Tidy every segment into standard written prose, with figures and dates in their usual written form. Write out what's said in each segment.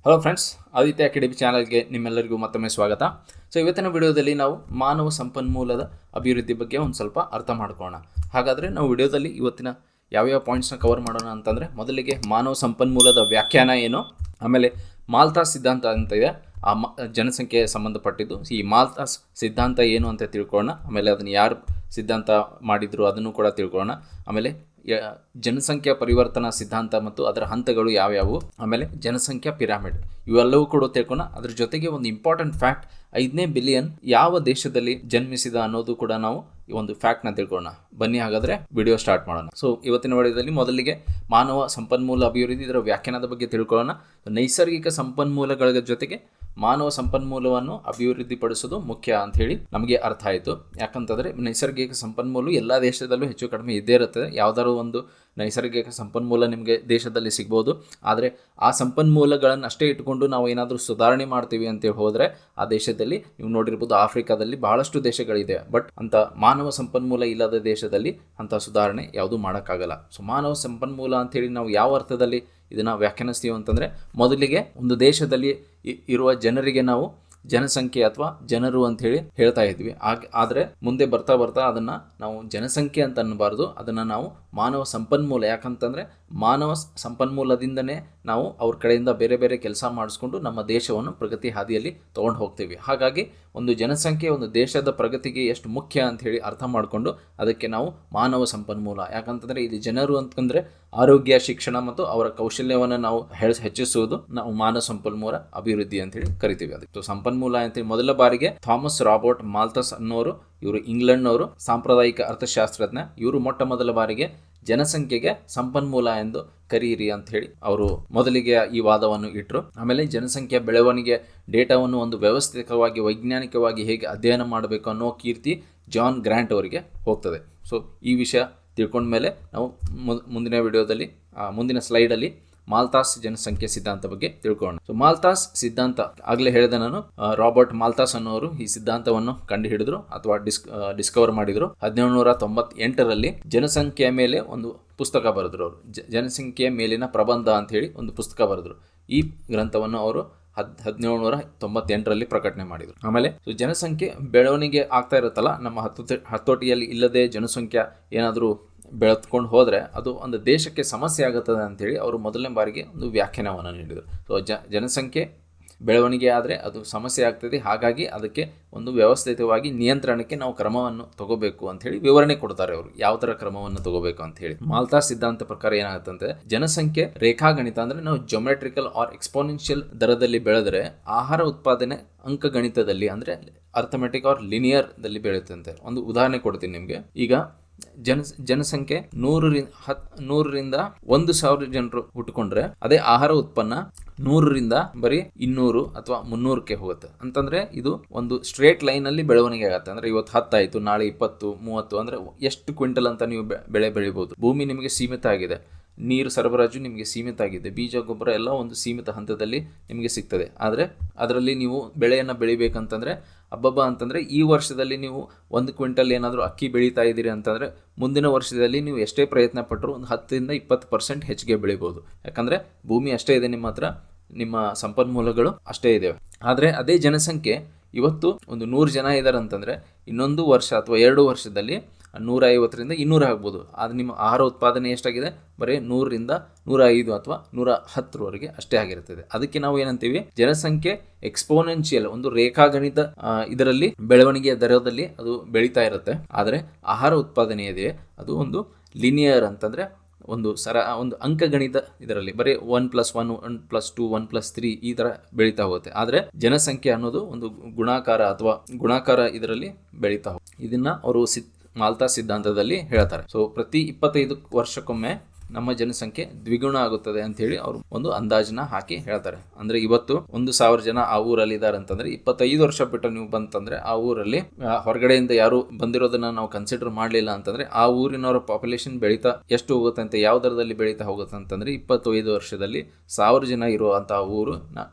Hello friends, Aditya academy ಚಾನಲ್ಗೆ ನಿಮ್ಮೆಲ್ಲರಿಗೂ ಮತ್ತೊಮ್ಮೆ ಸ್ವಾಗತ. ಸೊ ಇವತ್ತಿನ ವಿಡಿಯೋದಲ್ಲಿ ನಾವು ಮಾನವ ಸಂಪನ್ಮೂಲದ ಅಭಿವೃದ್ಧಿ ಬಗ್ಗೆ ಒಂದು ಸ್ವಲ್ಪ ಅರ್ಥ ಮಾಡ್ಕೊಳ್ಳೋಣ. ಹಾಗಾದರೆ ನಾವು ವಿಡಿಯೋದಲ್ಲಿ ಇವತ್ತಿನ ಯಾವ್ಯಾವ ಪಾಯಿಂಟ್ಸ್ನ ಕವರ್ ಮಾಡೋಣ ಅಂತಂದರೆ, ಮೊದಲಿಗೆ ಮಾನವ ಸಂಪನ್ಮೂಲದ ವ್ಯಾಖ್ಯಾನ ಏನು, ಆಮೇಲೆ ಮಾಲ್ಥಾಸ್ ಸಿದ್ಧಾಂತ ಅಂತ ಇದೆ, ಆ ಜನಸಂಖ್ಯೆಗೆ ಸಂಬಂಧಪಟ್ಟಿದ್ದು. ಈ ಮಾಲ್ಥಾಸ್ ಸಿದ್ಧಾಂತ ಏನು ಅಂತ ತಿಳ್ಕೊಳ್ಳೋಣ. ಆಮೇಲೆ ಅದನ್ನು ಯಾರು ಸಿದ್ಧಾಂತ ಮಾಡಿದ್ರು ಅದನ್ನು ಕೂಡ ತಿಳ್ಕೊಳ್ಳೋಣ. ಆಮೇಲೆ ಜನಸಂಖ್ಯಾ ಪರಿವರ್ತನಾ ಸಿದ್ಧಾಂತ ಮತ್ತು ಅದರ ಹಂತಗಳು ಯಾವ್ಯಾವು, ಆಮೇಲೆ ಜನಸಂಖ್ಯಾ ಪಿರಾಮಿಡ್, ಇವೆಲ್ಲವೂ ಕೂಡ ತಿಳ್ಕೊಳ್ಳೋಣ. ಅದ್ರ ಜೊತೆಗೆ ಒಂದು ಇಂಪಾರ್ಟೆಂಟ್ ಫ್ಯಾಕ್ಟ್, 5ನೇ ಬಿಲಿಯನ್ ಯಾವ ದೇಶದಲ್ಲಿ ಜನ್ಮಿಸಿದ ಅನ್ನೋದು ಕೂಡ ನಾವು ಈ ಒಂದು ಫ್ಯಾಕ್ಟ್ನ ತಿಳ್ಕೊಳ್ಳೋಣ. ಬನ್ನಿ ಹಾಗಾದರೆ ವಿಡಿಯೋ ಸ್ಟಾರ್ಟ್ ಮಾಡೋಣ. ಸೊ ಇವತ್ತಿನ ವಿಡಿಯೋದಲ್ಲಿ ಮೊದಲಿಗೆ ಮಾನವ ಸಂಪನ್ಮೂಲ ಅಭಿವೃದ್ಧಿ, ಇದರ ವ್ಯಾಖ್ಯಾನದ ಬಗ್ಗೆ ತಿಳ್ಕೊಳ್ಳೋಣ. ನೈಸರ್ಗಿಕ ಸಂಪನ್ಮೂಲಗಳ ಜೊತೆಗೆ ಮಾನವ ಸಂಪನ್ಮೂಲವನ್ನು ಅಭಿವೃದ್ಧಿಪಡಿಸೋದು ಮುಖ್ಯ ಅಂತ ಹೇಳಿ ನಮಗೆ ಅರ್ಥ ಆಯಿತು. ಯಾಕಂತಂದರೆ ನೈಸರ್ಗಿಕ ಸಂಪನ್ಮೂಲ ಎಲ್ಲ ದೇಶದಲ್ಲೂ ಹೆಚ್ಚು ಕಡಿಮೆ ಇದ್ದೇ ಇರುತ್ತದೆ. ಯಾವುದಾದ್ರು ಒಂದು ನೈಸರ್ಗಿಕ ಸಂಪನ್ಮೂಲ ನಿಮಗೆ ದೇಶದಲ್ಲಿ ಸಿಗ್ಬೋದು. ಆದರೆ ಆ ಸಂಪನ್ಮೂಲಗಳನ್ನು ಅಷ್ಟೇ ಇಟ್ಕೊಂಡು ನಾವು ಏನಾದರೂ ಸುಧಾರಣೆ ಮಾಡ್ತೀವಿ ಅಂತೇಳಿ ಹೋದರೆ ಆ ದೇಶದಲ್ಲಿ ನೀವು ನೋಡಿರ್ಬೋದು, ಆಫ್ರಿಕಾದಲ್ಲಿ ಬಹಳಷ್ಟು ದೇಶಗಳಿದೆ. ಬಟ್ ಅಂತ ಮಾನವ ಸಂಪನ್ಮೂಲ ಇಲ್ಲದ ದೇಶದಲ್ಲಿ ಅಂಥ ಸುಧಾರಣೆ ಯಾವುದೂ ಮಾಡೋಕ್ಕಾಗಲ್ಲ. ಸೊ ಮಾನವ ಸಂಪನ್ಮೂಲ ಅಂಥೇಳಿ ನಾವು ಯಾವ ಅರ್ಥದಲ್ಲಿ ಇದನ್ನು ವ್ಯಾಖ್ಯಾನಿಸ್ತೀವಿ ಅಂತಂದರೆ, ಮೊದಲಿಗೆ ಒಂದು ದೇಶದಲ್ಲಿ ಇರುವ ಜನರಿಗೆ ನಾವು ಜನಸಂಖ್ಯೆ ಅಥವಾ ಜನರು ಅಂಥೇಳಿ ಹೇಳ್ತಾ ಇದ್ವಿ. ಆದರೆ ಮುಂದೆ ಬರ್ತಾ ಬರ್ತಾ ಅದನ್ನು ನಾವು ಜನಸಂಖ್ಯೆ ಅಂತ ಅನ್ನಬಾರ್ದು, ಅದನ್ನು ನಾವು ಮಾನವ ಸಂಪನ್ಮೂಲ, ಯಾಕಂತಂದರೆ ಮಾನವ ಸಂಪನ್ಮೂಲದಿಂದನೇ ನಾವು ಅವ್ರ ಕಡೆಯಿಂದ ಬೇರೆ ಬೇರೆ ಕೆಲಸ ಮಾಡಿಸ್ಕೊಂಡು ನಮ್ಮ ದೇಶವನ್ನು ಪ್ರಗತಿ ಹಾದಿಯಲ್ಲಿ ತೊಗೊಂಡು ಹೋಗ್ತೀವಿ. ಹಾಗಾಗಿ ಒಂದು ಜನಸಂಖ್ಯೆ ಒಂದು ದೇಶದ ಪ್ರಗತಿಗೆ ಎಷ್ಟು ಮುಖ್ಯ ಅಂಥೇಳಿ ಅರ್ಥ ಮಾಡಿಕೊಂಡು ಅದಕ್ಕೆ ನಾವು ಮಾನವ ಸಂಪನ್ಮೂಲ, ಯಾಕಂತಂದರೆ ಇಲ್ಲಿ ಜನರು ಅಂತಂದರೆ ಆರೋಗ್ಯ, ಶಿಕ್ಷಣ ಮತ್ತು ಅವರ ಕೌಶಲ್ಯವನ್ನು ನಾವು ಹೆಚ್ಚಿಸುವುದು ನಾವು ಮಾನವ ಸಂಪನ್ಮೂಲ ಅಭಿವೃದ್ಧಿ ಅಂತೇಳಿ ಕರಿತೀವಿ. ಅದಕ್ಕೆ ಸಂಪನ್ಮೂಲ ಅಂತೇಳಿ ಮೊದಲ ಬಾರಿಗೆ ಥಾಮಸ್ ರಾಬರ್ಟ್ ಮಾಲ್ಥಸ್ ಅನ್ನೋರು, ಇವರು ಇಂಗ್ಲೆಂಡ್ನವರು ಸಾಂಪ್ರದಾಯಿಕ ಅರ್ಥಶಾಸ್ತ್ರಜ್ಞ. ಇವರು ಮೊಟ್ಟ ಮೊದಲ ಬಾರಿಗೆ ಜನಸಂಖ್ಯೆಗೆ ಸಂಪನ್ಮೂಲ ಎಂದು ಕರೀರಿ ಅಂತ ಹೇಳಿ ಅವರು ಮೊದಲಿಗೆ ಈ ವಾದವನ್ನು ಇಟ್ಟರು. ಆಮೇಲೆ ಜನಸಂಖ್ಯೆ ಬೆಳವಣಿಗೆ ಡೇಟಾವನ್ನು ಒಂದು ವ್ಯವಸ್ಥಿತವಾಗಿ ವೈಜ್ಞಾನಿಕವಾಗಿ ಹೇಗೆ ಅಧ್ಯಯನ ಮಾಡಬೇಕು ಅನ್ನೋ ಕೀರ್ತಿ ಜಾನ್ ಗ್ರಾಂಟ್ ಅವರಿಗೆ ಹೋಗ್ತದೆ. ಸೊ ಈ ವಿಷಯ ತಿಳ್ಕೊಂಡ್ಮೇಲೆ ನಾವು ಮುಂದಿನ ವಿಡಿಯೋದಲ್ಲಿ ಮುಂದಿನ ಸ್ಲೈಡಲ್ಲಿ ಮಾಲ್ಥಾಸ್ ಜನಸಂಖ್ಯೆ ಸಿದ್ಧಾಂತ ಬಗ್ಗೆ ತಿಳ್ಕೊಳ್ಳೋಣ. ಸೊ ಮಾಲ್ಥಾಸ್ ಸಿದ್ಧಾಂತ ಆಗಲೇ ಹೇಳಿದೆ ನಾನು, ರಾಬರ್ಟ್ ಮಾಲ್ಥಾಸ್ ಅನ್ನೋರು ಈ ಸಿದ್ಧಾಂತವನ್ನು ಕಂಡು ಹಿಡಿದ್ರು ಅಥವಾ ಡಿಸ್ಕವರ್ ಮಾಡಿದ್ರು. 1798ರಲ್ಲಿ ಜನಸಂಖ್ಯೆಯ ಮೇಲೆ ಒಂದು ಪುಸ್ತಕ ಬರೆದ್ರು ಅವರು. ಜನಸಂಖ್ಯೆಯ ಮೇಲಿನ ಪ್ರಬಂಧ ಅಂತ ಹೇಳಿ ಒಂದು ಪುಸ್ತಕ ಬರೆದ್ರು. ಈ ಗ್ರಂಥವನ್ನು ಅವರು 1798ರಲ್ಲಿ ಪ್ರಕಟಣೆ ಮಾಡಿದರು. ಆಮೇಲೆ ಜನಸಂಖ್ಯೆ ಬೆಳವಣಿಗೆ ಆಗ್ತಾ ಇರುತ್ತಲ್ಲ, ನಮ್ಮ ಹತೋಟಿಯಲ್ಲಿ ಇಲ್ಲದೆ ಜನಸಂಖ್ಯೆ ಏನಾದರೂ ಬೆಳೆದುಕೊಂಡು ಹೋದರೆ ಅದು ಒಂದು ದೇಶಕ್ಕೆ ಸಮಸ್ಯೆ ಆಗುತ್ತದೆ ಅಂಥೇಳಿ ಅವರು ಮೊದಲನೇ ಬಾರಿಗೆ ಒಂದು ವ್ಯಾಖ್ಯಾನವನ್ನು ನೀಡಿದರು. ಸೊ ಜನಸಂಖ್ಯೆ ಬೆಳವಣಿಗೆ ಆದರೆ ಅದು ಸಮಸ್ಯೆ ಆಗ್ತದೆ, ಹಾಗಾಗಿ ಅದಕ್ಕೆ ಒಂದು ವ್ಯವಸ್ಥಿತವಾಗಿ ನಿಯಂತ್ರಣಕ್ಕೆ ನಾವು ಕ್ರಮವನ್ನು ತಗೋಬೇಕು ಅಂಥೇಳಿ ವಿವರಣೆ ಕೊಡ್ತಾರೆ ಅವರು, ಯಾವ ಥರ ಕ್ರಮವನ್ನು ತಗೋಬೇಕು ಅಂಥೇಳಿ. ಮಾಲ್ಥಾಸ್ ಸಿದ್ಧಾಂತ ಪ್ರಕಾರ ಏನಾಗುತ್ತಂತೆ, ಜನಸಂಖ್ಯೆ ರೇಖಾಗಣಿತ ಅಂದರೆ ನಾವು ಜೊಮೆಟ್ರಿಕಲ್ ಆರ್ ಎಕ್ಸ್ಪೋನೆನ್ಷಿಯಲ್ ದರದಲ್ಲಿ ಬೆಳೆದರೆ ಆಹಾರ ಉತ್ಪಾದನೆ ಅಂಕಗಣಿತದಲ್ಲಿ ಅಂದರೆ ಅರ್ಥಮೆಟಿಕ್ ಆರ್ ಲಿನಿಯರ್ದಲ್ಲಿ ಬೆಳೆಯುತ್ತಂತೆ. ಒಂದು ಉದಾಹರಣೆ ಕೊಡ್ತೀನಿ ನಿಮಗೆ. ಈಗ ಜನಸಂಖ್ಯೆ 100ರಿಂದ 1,000 ಜನರು ಹುಟ್ಟುಕೊಂಡ್ರೆ ಅದೇ ಆಹಾರ ಉತ್ಪನ್ನ 100ರಿಂದ ಬರೀ 200 ಅಥವಾ 300ಕ್ಕೆ ಹೋಗುತ್ತೆ. ಅಂತಂದ್ರೆ ಇದು ಒಂದು ಸ್ಟ್ರೇಟ್ ಲೈನ್ ಅಲ್ಲಿ ಬೆಳವಣಿಗೆ ಆಗುತ್ತೆ. ಅಂದ್ರೆ ಇವತ್ತು 10 ಆಯ್ತು, ನಾಳೆ 20, 30 ಅಂದ್ರೆ ಎಷ್ಟು ಕ್ವಿಂಟಲ್ ಅಂತ ನೀವು ಬೆಳೆ ಬೆಳಿಬಹುದು. ಭೂಮಿ ನಿಮಗೆ ಸೀಮಿತ ಆಗಿದೆ, ನೀರು ಸರಬರಾಜು ನಿಮಗೆ ಸೀಮಿತ ಆಗಿದೆ, ಬೀಜ ಗೊಬ್ಬರ ಎಲ್ಲ ಒಂದು ಸೀಮಿತ ಹಂತದಲ್ಲಿ ನಿಮಗೆ ಸಿಗ್ತದೆ. ಆದರೆ ಅದರಲ್ಲಿ ನೀವು ಬೆಳೆಯನ್ನು ಬೆಳಿಬೇಕಂತಂದರೆ ಹಬ್ಬಬ್ಬ ಅಂತಂದರೆ ಈ ವರ್ಷದಲ್ಲಿ ನೀವು 1 ಕ್ವಿಂಟಲ್ ಏನಾದರೂ ಅಕ್ಕಿ ಬೆಳೀತಾ ಇದ್ದೀರಿ ಅಂತಂದರೆ ಮುಂದಿನ ವರ್ಷದಲ್ಲಿ ನೀವು ಎಷ್ಟೇ ಪ್ರಯತ್ನ ಪಟ್ಟರು ಒಂದು 10ರಿಂದ 20% ಹೆಚ್ಚಿಗೆ ಬೆಳಿಬೋದು. ಯಾಕಂದರೆ ಭೂಮಿ ಅಷ್ಟೇ ಇದೆ ನಿಮ್ಮ ಹತ್ರ, ನಿಮ್ಮ ಸಂಪನ್ಮೂಲಗಳು ಅಷ್ಟೇ ಇದ್ದಾವೆ. ಆದರೆ ಅದೇ ಜನಸಂಖ್ಯೆ ಇವತ್ತು ಒಂದು 100 ಜನ ಇದ್ದಾರೆ ಅಂತಂದರೆ ಇನ್ನೊಂದು ವರ್ಷ ಅಥವಾ 2 ವರ್ಷದಲ್ಲಿ 150ರಿಂದ 200 ಆಗ್ಬೋದು. ಆದರೆ ನಿಮ್ಮ ಆಹಾರ ಉತ್ಪಾದನೆ ಎಷ್ಟಾಗಿದೆ, ಬರೀ 100ರಿಂದ 105 ಅಥವಾ 110ರವರೆಗೆ ಅಷ್ಟೇ ಆಗಿರ್ತದೆ. ಅದಕ್ಕೆ ನಾವು ಏನಂತೀವಿ, ಜನಸಂಖ್ಯೆ ಎಕ್ಸ್ಪೋನೆನ್ಷಿಯಲ್, ಒಂದು ರೇಖಾಗಣಿತ ಇದರಲ್ಲಿ ಬೆಳವಣಿಗೆಯ ದರದಲ್ಲಿ ಅದು ಬೆಳೀತಾ ಇರುತ್ತೆ. ಆದರೆ ಆಹಾರ ಉತ್ಪಾದನೆ ಇದೆ ಅದು ಒಂದು ಲಿನಿಯರ್ ಅಂತಂದರೆ ಒಂದು ಅಂಕಗಣಿತ ಇದರಲ್ಲಿ ಬರೀ 1+1, 1+2, 1+3 ಈ ಥರ ಬೆಳೀತಾ ಹೋಗುತ್ತೆ. ಆದರೆ ಜನಸಂಖ್ಯೆ ಅನ್ನೋದು ಒಂದು ಗುಣಾಕಾರ ಇದರಲ್ಲಿ ಬೆಳೀತಾ ಹೋಗುತ್ತೆ. ಇದನ್ನ ಅವರು ಮಾಲ್ಥಾಸ್ ಸಿದ್ಧಾಂತದಲ್ಲಿ ಹೇಳ್ತಾರೆ. ಸೊ ಪ್ರತಿ 25 ವರ್ಷಕ್ಕೊಮ್ಮೆ ನಮ್ಮ ಜನಸಂಖ್ಯೆ ದ್ವಿಗುಣ ಆಗುತ್ತದೆ ಅಂತ ಹೇಳಿ ಅವರು ಒಂದು ಅಂದಾಜನ್ನ ಹಾಕಿ ಹೇಳ್ತಾರೆ. ಅಂದ್ರೆ ಇವತ್ತು 1,000 ಜನ ಆ ಊರಲ್ಲಿ ಇದ್ದಾರೆ ಅಂತಂದ್ರೆ 25 ವರ್ಷ ಬಿಟ್ಟು ನೀವು ಬಂತಂದ್ರೆ ಆ ಊರಲ್ಲಿ ಹೊರಗಡೆಯಿಂದ ಯಾರು ಬಂದಿರೋದನ್ನ ನಾವು ಕನ್ಸಿಡರ್ ಮಾಡಲಿಲ್ಲ ಅಂತಂದ್ರೆ ಆ ಊರಿನವರ ಪಾಪ್ಯುಲೇಷನ್ ಬೆಳೀತಾ ಎಷ್ಟು ಹೋಗುತ್ತೆ ಅಂತ, ಯಾವ ದರದಲ್ಲಿ ಬೆಳೀತಾ ಹೋಗುತ್ತೆ ಅಂತಂದ್ರೆ 25 ವರ್ಷದಲ್ಲಿ 1000 ಜನ ಇರುವಂತಹ ಊರು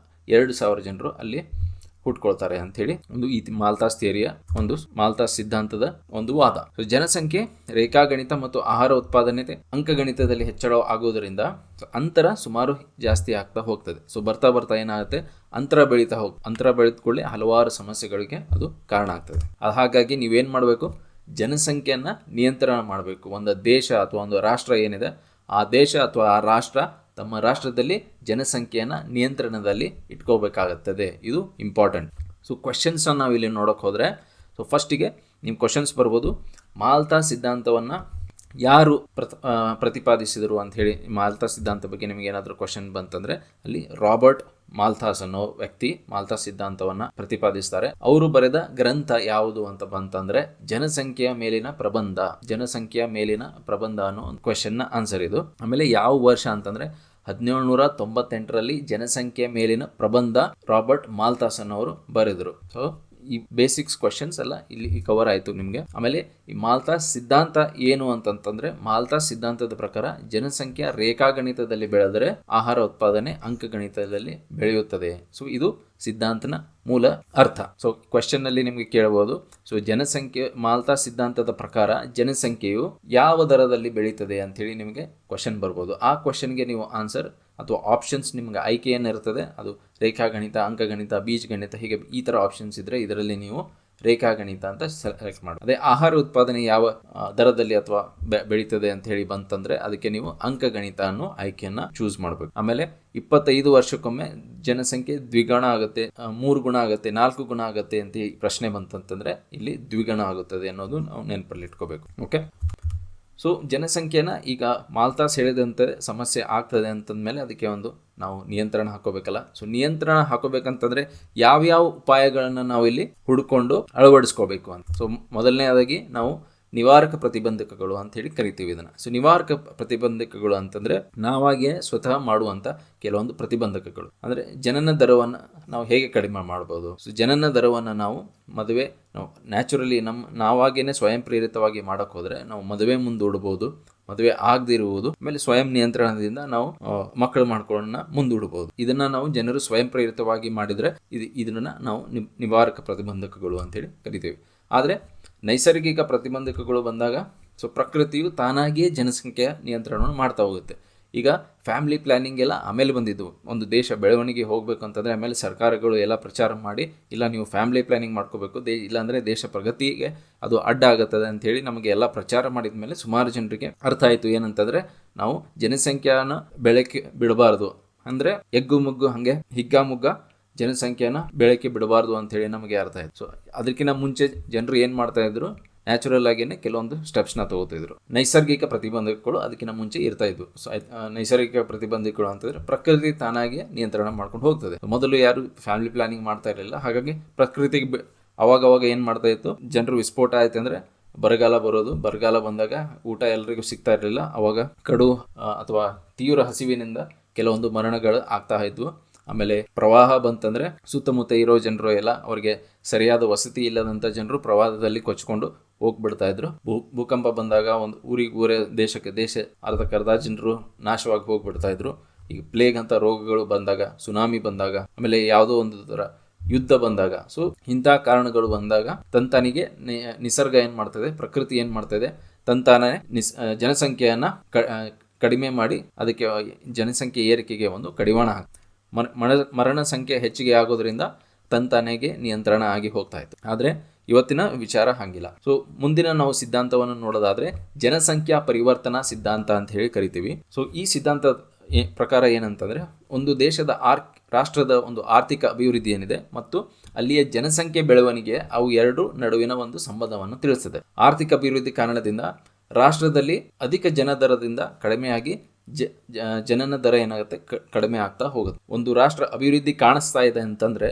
2,000 ಜನರು ಅಲ್ಲಿ ಹುಟ್ಕೊಳ್ತಾರೆ ಅಂತ ಹೇಳಿ ಒಂದು ಈ ಮಾಲ್ತಾಸ್ ಥಿಯರಿಯ ಒಂದು ಮಾಲ್ತಾಸ್ ಸಿದ್ಧಾಂತದ ಒಂದು ವಾದ. ಜನಸಂಖ್ಯೆ, ರೇಖಾಗಣಿತ ಮತ್ತು ಆಹಾರ ಉತ್ಪಾದನೆ ಅಂಕಗಣಿತದಲ್ಲಿ ಹೆಚ್ಚಳ ಆಗುವುದರಿಂದ ಅಂತರ ಸುಮಾರು ಜಾಸ್ತಿ ಆಗ್ತಾ ಹೋಗ್ತದೆ. ಬರ್ತಾ ಬರ್ತಾ ಏನಾಗುತ್ತೆ, ಅಂತರ ಬೆಳೆದುಕೊಳ್ಳಿ ಹಲವಾರು ಸಮಸ್ಯೆಗಳಿಗೆ ಅದು ಕಾರಣ ಆಗ್ತದೆ. ಹಾಗಾಗಿ ನೀವೇನ್ ಮಾಡಬೇಕು, ಜನಸಂಖ್ಯೆಯನ್ನ ನಿಯಂತ್ರಣ ಮಾಡಬೇಕು. ಒಂದು ದೇಶ ಅಥವಾ ಒಂದು ರಾಷ್ಟ್ರ ಏನಿದೆ, ಆ ದೇಶ ಅಥವಾ ಆ ರಾಷ್ಟ್ರ ತಮ್ಮ ರಾಷ್ಟ್ರದಲ್ಲಿ ಜನಸಂಖ್ಯೆಯನ್ನು ನಿಯಂತ್ರಣದಲ್ಲಿ ಇಟ್ಕೋಬೇಕಾಗುತ್ತದೆ. ಇದು ಇಂಪಾರ್ಟೆಂಟ್. ಕ್ವೆಶನ್ಸ್ ನಾವು ಇಲ್ಲಿ ನೋಡೋಕೆ ಹೋದರೆ, ಫಸ್ಟಿಗೆ ನಿಮ್ಮ ಕ್ವೆಶನ್ಸ್ ಬರ್ಬೋದು, ಮಾಲ್ತಾ ಸಿದ್ಧಾಂತವನ್ನು ಯಾರು ಪ್ರತಿಪಾದಿಸಿದರು ಅಂತ ಹೇಳಿ. ಮಾಲ್ತಾ ಸಿದ್ಧಾಂತ ಬಗ್ಗೆ ನಿಮಗೆ ಏನಾದರೂ ಕ್ವೆಶನ್ ಬಂತಂದರೆ ಅಲ್ಲಿ ರಾಬರ್ಟ್ ಮಾಲ್ಥಾಸ್ ಅನ್ನೋ ವ್ಯಕ್ತಿ ಮಾಲ್ತಾ ಸಿದ್ಧಾಂತವನ್ನು ಪ್ರತಿಪಾದಿಸ್ತಾರೆ. ಅವರು ಬರೆದ ಗ್ರಂಥ ಯಾವುದು ಅಂತ ಬಂತಂದ್ರೆ ಜನಸಂಖ್ಯೆಯ ಮೇಲಿನ ಪ್ರಬಂಧ ಅನ್ನೋ ಒಂದು ಕ್ವೆಶನ್ನ ಆನ್ಸರ್ ಇದು. ಆಮೇಲೆ ಯಾವ ವರ್ಷ ಅಂತಂದ್ರೆ 1798ರಲ್ಲಿ ಜನಸಂಖ್ಯೆಯ ಮೇಲಿನ ಪ್ರಬಂಧ ರಾಬರ್ಟ್ ಮಾಲ್ಥಾಸ್ ಅನ್ನೋರು ಬರೆದರು. ಈ ಬೇಸಿಕ್ಸ್ ಕ್ವೆಶನ್ಸ್ ಎಲ್ಲ ಇಲ್ಲಿ ಕವರ್ ಆಯಿತು ನಿಮಗೆ. ಆಮೇಲೆ ಈ ಮಾಲ್ಥಾಸ್ ಸಿದ್ಧಾಂತ ಏನು ಅಂತಂತಂದ್ರೆ, ಮಾಲ್ಥಾಸ್ ಸಿದ್ಧಾಂತದ ಪ್ರಕಾರ ಜನಸಂಖ್ಯೆ ರೇಖಾಗಣಿತದಲ್ಲಿ ಬೆಳೆದರೆ ಆಹಾರ ಉತ್ಪಾದನೆ ಅಂಕಗಣಿತದಲ್ಲಿ ಬೆಳೆಯುತ್ತದೆ. ಇದು ಸಿದ್ಧಾಂತನ ಮೂಲ ಅರ್ಥ. ಕ್ವೆಶನ್ ಅಲ್ಲಿ ನಿಮಗೆ ಕೇಳಬಹುದು, ಮಾಲ್ಥಾಸ್ ಸಿದ್ಧಾಂತದ ಪ್ರಕಾರ ಜನಸಂಖ್ಯೆಯು ಯಾವ ದರದಲ್ಲಿ ಬೆಳೀತದೆ ಅಂತ ಹೇಳಿ ನಿಮಗೆ ಕ್ವೆಶನ್ ಬರ್ಬೋದು. ಆ ಕ್ವೆಶನ್ಗೆ ನೀವು ಆನ್ಸರ್ ಅಥವಾ ಆಪ್ಷನ್ಸ್ ನಿಮಗೆ ಆಯ್ಕೆ ಏನಿರ್ತದೆ, ಅದು ರೇಖಾಗಣಿತ, ಅಂಕಗಣಿತ, ಬೀಜಗಣಿತ, ಹೀಗೆ ಈ ಥರ ಆಪ್ಷನ್ಸ್ ಇದ್ದರೆ ಇದರಲ್ಲಿ ನೀವು ರೇಖಾಗಣಿತ ಅಂತ ಸೆಲೆಕ್ಟ್ ಮಾಡಿ. ಅದೇ ಆಹಾರ ಉತ್ಪಾದನೆ ಯಾವ ದರದಲ್ಲಿ ಅಥವಾ ಬೆಳೀತದೆ ಅಂತ ಹೇಳಿ ಬಂತಂದ್ರೆ ಅದಕ್ಕೆ ನೀವು ಅಂಕಗಣಿತ ಅನ್ನೋ ಆಯ್ಕೆಯನ್ನ ಚೂಸ್ ಮಾಡಬೇಕು. ಆಮೇಲೆ 25 ವರ್ಷಕ್ಕೊಮ್ಮೆ ಜನಸಂಖ್ಯೆ ದ್ವಿಗುಣ ಆಗುತ್ತೆ, 3 ಗುಣ ಆಗುತ್ತೆ, 4 ಗುಣ ಆಗುತ್ತೆ ಅಂತ ಈ ಪ್ರಶ್ನೆ ಬಂತಂತಂದ್ರೆ ಇಲ್ಲಿ ದ್ವಿಗುಣ ಆಗುತ್ತದೆ ಅನ್ನೋದು ನಾವು ನೆನಪಲ್ಲಿ ಇಟ್ಕೋಬೇಕು. ಓಕೆ, ಜನಸಂಖ್ಯೆನ ಈಗ ಮಾಲ್ಥಾಸ್ ಹೇಳಿದಂತೆ ಸಮಸ್ಯೆ ಆಗ್ತದೆ ಅಂತಂದ್ಮೇಲೆ ಅದಕ್ಕೆ ಒಂದು ನಾವು ನಿಯಂತ್ರಣ ಹಾಕೋಬೇಕಲ್ಲ. ನಿಯಂತ್ರಣ ಹಾಕೋಬೇಕಂತಂದ್ರೆ ಯಾವ್ಯಾವ ಉಪಾಯಗಳನ್ನು ನಾವು ಇಲ್ಲಿ ಹುಡ್ಕೊಂಡು ಅಳವಡಿಸ್ಕೋಬೇಕು ಅಂತ. ಮೊದಲನೇದಾಗಿ ನಾವು ನಿವಾರಕ ಪ್ರತಿಬಂಧಕಗಳು ಅಂತ ಹೇಳಿ ಕರಿತೀವಿ ಇದನ್ನ. ನಿವಾರಕ ಪ್ರತಿಬಂಧಕಗಳು ಅಂತಂದ್ರೆ ನಾವಾಗಿಯೇ ಸ್ವತಃ ಮಾಡುವಂತ ಕೆಲವೊಂದು ಪ್ರತಿಬಂಧಕಗಳು. ಅಂದ್ರೆ ಜನನ ದರವನ್ನು ನಾವು ಹೇಗೆ ಕಡಿಮೆ ಮಾಡ್ಬೋದು. ಜನನ ದರವನ್ನು ನಾವು ನ್ಯಾಚುರಲಿ ನಾವಾಗೇನೆ ಸ್ವಯಂ ಪ್ರೇರಿತವಾಗಿ ಮಾಡಕ್ ಹೋದ್ರೆ ನಾವು ಮದುವೆ ಮುಂದೂಡಬಹುದು, ಮದುವೆ ಆಗದಿರುವುದು, ಆಮೇಲೆ ಸ್ವಯಂ ನಿಯಂತ್ರಣದಿಂದ ನಾವು ಮಕ್ಕಳು ಮಾಡ್ಕೊಳ್ಳೋಣ ಮುಂದೂಡಬಹುದು. ಇದನ್ನ ನಾವು ಜನರು ಸ್ವಯಂ ಪ್ರೇರಿತವಾಗಿ ಮಾಡಿದ್ರೆ ಇದನ್ನ ನಾವು ನಿವಾರಕ ಪ್ರತಿಬಂಧಕಗಳು ಅಂತೇಳಿ ಕರಿತೀವಿ. ಆದರೆ ನೈಸರ್ಗಿಕ ಪ್ರತಿಬಂಧಕಗಳು ಬಂದಾಗ ಪ್ರಕೃತಿಯು ತಾನಾಗಿಯೇ ಜನಸಂಖ್ಯೆಯ ನಿಯಂತ್ರಣವನ್ನು ಮಾಡ್ತಾ ಹೋಗುತ್ತೆ. ಈಗ ಫ್ಯಾಮಿಲಿ ಪ್ಲಾನಿಂಗ್ ಎಲ್ಲ ಆಮೇಲೆ ಬಂದಿದ್ದು. ಒಂದು ದೇಶ ಬೆಳವಣಿಗೆ ಹೋಗಬೇಕು ಅಂತಂದರೆ ಆಮೇಲೆ ಸರ್ಕಾರಗಳು ಎಲ್ಲ ಪ್ರಚಾರ ಮಾಡಿ, ಇಲ್ಲ ನೀವು ಫ್ಯಾಮಿಲಿ ಪ್ಲಾನಿಂಗ್ ಮಾಡ್ಕೋಬೇಕು, ಇಲ್ಲಾಂದರೆ ದೇಶ ಪ್ರಗತಿಗೆ ಅದು ಅಡ್ಡ ಆಗುತ್ತದೆ ಅಂಥೇಳಿ ನಮಗೆ ಎಲ್ಲ ಪ್ರಚಾರ ಮಾಡಿದ ಮೇಲೆ ಸುಮಾರು ಜನರಿಗೆ ಅರ್ಥ ಆಯಿತು ಏನಂತಂದರೆ ನಾವು ಜನಸಂಖ್ಯೆಯನ್ನು ಬೆಳಕಿ ಬಿಡಬಾರ್ದು, ಅಂದರೆ ಎಗ್ಗು ಮುಗ್ಗು ಹಾಗೆ ಹಿಗ್ಗಾಮುಗ್ಗ ಜನಸಂಖ್ಯೆನ ಬೆಳಕಿ ಬಿಡಬಾರ್ದು ಅಂಥೇಳಿ ನಮಗೆ ಅರ್ಥ ಆಯಿತು. ಅದಕ್ಕಿಂತ ಮುಂಚೆ ಜನರು ಏನು ಮಾಡ್ತಾ ಇದ್ರು, ನ್ಯಾಚುರಲ್ ಆಗಿಯೇ ಕೆಲವೊಂದು ಸ್ಟೆಪ್ಸ್ನ ತಗೋತಿದ್ರು. ನೈಸರ್ಗಿಕ ಪ್ರತಿಬಂಧಕಗಳು ಅದಕ್ಕಿಂತ ಮುಂಚೆ ಇರ್ತಾ ಇದ್ವು. ನೈಸರ್ಗಿಕ ಪ್ರತಿಬಂಧಕಗಳು ಅಂತಂದ್ರೆ ಪ್ರಕೃತಿ ತಾನಾಗಿ ನಿಯಂತ್ರಣ ಮಾಡ್ಕೊಂಡು ಹೋಗ್ತದೆ. ಮೊದಲು ಯಾರು ಫ್ಯಾಮಿಲಿ ಪ್ಲಾನಿಂಗ್ ಮಾಡ್ತಾ ಇರಲಿಲ್ಲ, ಹಾಗಾಗಿ ಪ್ರಕೃತಿಗೆ ಅವಾಗವಾಗ ಏನು ಮಾಡ್ತಾ ಇತ್ತು, ಜನರು ವಿಸ್ಫೋಟ ಆಯ್ತು ಅಂದ್ರೆ ಬರಗಾಲ ಬರೋದು. ಬರಗಾಲ ಬಂದಾಗ ಊಟ ಎಲ್ಲರಿಗೂ ಸಿಗ್ತಾ ಇರಲಿಲ್ಲ. ಅವಾಗ ಕಡು ಅಥವಾ ತೀವ್ರ ಹಸಿವಿನಿಂದ ಕೆಲವೊಂದು ಮರಣಗಳು ಆಗ್ತಾ ಇದ್ವು. ಆಮೇಲೆ ಪ್ರವಾಹ ಬಂತಂದ್ರೆ ಸುತ್ತಮುತ್ತ ಇರೋ ಜನರು ಎಲ್ಲ ಅವರಿಗೆ ಸರಿಯಾದ ವಸತಿ ಇಲ್ಲದಂಥ ಜನರು ಪ್ರವಾಹದಲ್ಲಿ ಕೊಚ್ಕೊಂಡು ಹೋಗ್ಬಿಡ್ತಾ ಇದ್ರು. ಭೂಕಂಪ ಬಂದಾಗ ಒಂದು ಊರೇ ದೇಶ ಅರ್ಧಕ್ಕರ್ಧ ಜನರು ನಾಶವಾಗಿ ಹೋಗ್ಬಿಡ್ತಾ ಇದ್ರು. ಈಗ ಪ್ಲೇಗ್ ಅಂತ ರೋಗಗಳು ಬಂದಾಗ, ಸುನಾಮಿ ಬಂದಾಗ, ಆಮೇಲೆ ಯಾವುದೋ ಒಂದು ಥರ ಯುದ್ಧ ಬಂದಾಗ, ಇಂಥ ಕಾರಣಗಳು ಬಂದಾಗ ತಂತಾನಿಗೆ ನಿಸರ್ಗ ಏನು ಮಾಡ್ತದೆ, ಪ್ರಕೃತಿ ಏನು ಮಾಡ್ತದೆ, ತಂತಾನೆ ಜನಸಂಖ್ಯೆಯನ್ನು ಕಡಿಮೆ ಮಾಡಿ ಅದಕ್ಕೆ ಜನಸಂಖ್ಯೆ ಏರಿಕೆಗೆ ಒಂದು ಕಡಿವಾಣ ಹಾಕ್ತದೆ. ಮರಣ ಸಂಖ್ಯೆ ಹೆಚ್ಚಿಗೆ ಆಗೋದ್ರಿಂದ ತಂತಾನೆಗೆ ನಿಯಂತ್ರಣ ಆಗಿ ಹೋಗ್ತಾ ಇತ್ತು. ಆದರೆ ಇವತ್ತಿನ ವಿಚಾರ ಹಾಗಿಲ್ಲ. ಮುಂದಿನ ನಾವು ಸಿದ್ಧಾಂತವನ್ನು ನೋಡೋದಾದ್ರೆ ಜನಸಂಖ್ಯಾ ಪರಿವರ್ತನಾ ಸಿದ್ಧಾಂತ ಅಂತ ಹೇಳಿ ಕರಿತೀವಿ. ಈ ಸಿದ್ಧಾಂತ ಪ್ರಕಾರ ಏನಂತಂದ್ರೆ, ಒಂದು ದೇಶದ ರಾಷ್ಟ್ರದ ಒಂದು ಆರ್ಥಿಕ ಅಭಿವೃದ್ಧಿ ಏನಿದೆ ಮತ್ತು ಅಲ್ಲಿಯ ಜನಸಂಖ್ಯೆ ಬೆಳವಣಿಗೆ ಅವು ಎರಡು ನಡುವಿನ ಒಂದು ಸಂಬಂಧವನ್ನು ತಿಳಿಸುತ್ತದೆ. ಆರ್ಥಿಕ ಅಭಿವೃದ್ಧಿ ಕಾರಣದಿಂದ ರಾಷ್ಟ್ರದಲ್ಲಿ ಅಧಿಕ ಜನದರದಿಂದ ಕಡಿಮೆಯಾಗಿ ಜನನ ದರ ಏನಾಗುತ್ತೆ, ಕಡಿಮೆ ಆಗ್ತಾ ಹೋಗುತ್ತೆ. ಒಂದು ರಾಷ್ಟ್ರ ಅಭಿವೃದ್ಧಿ ಕಾಣಿಸ್ತಾ ಇದೆ ಅಂತಂದ್ರೆ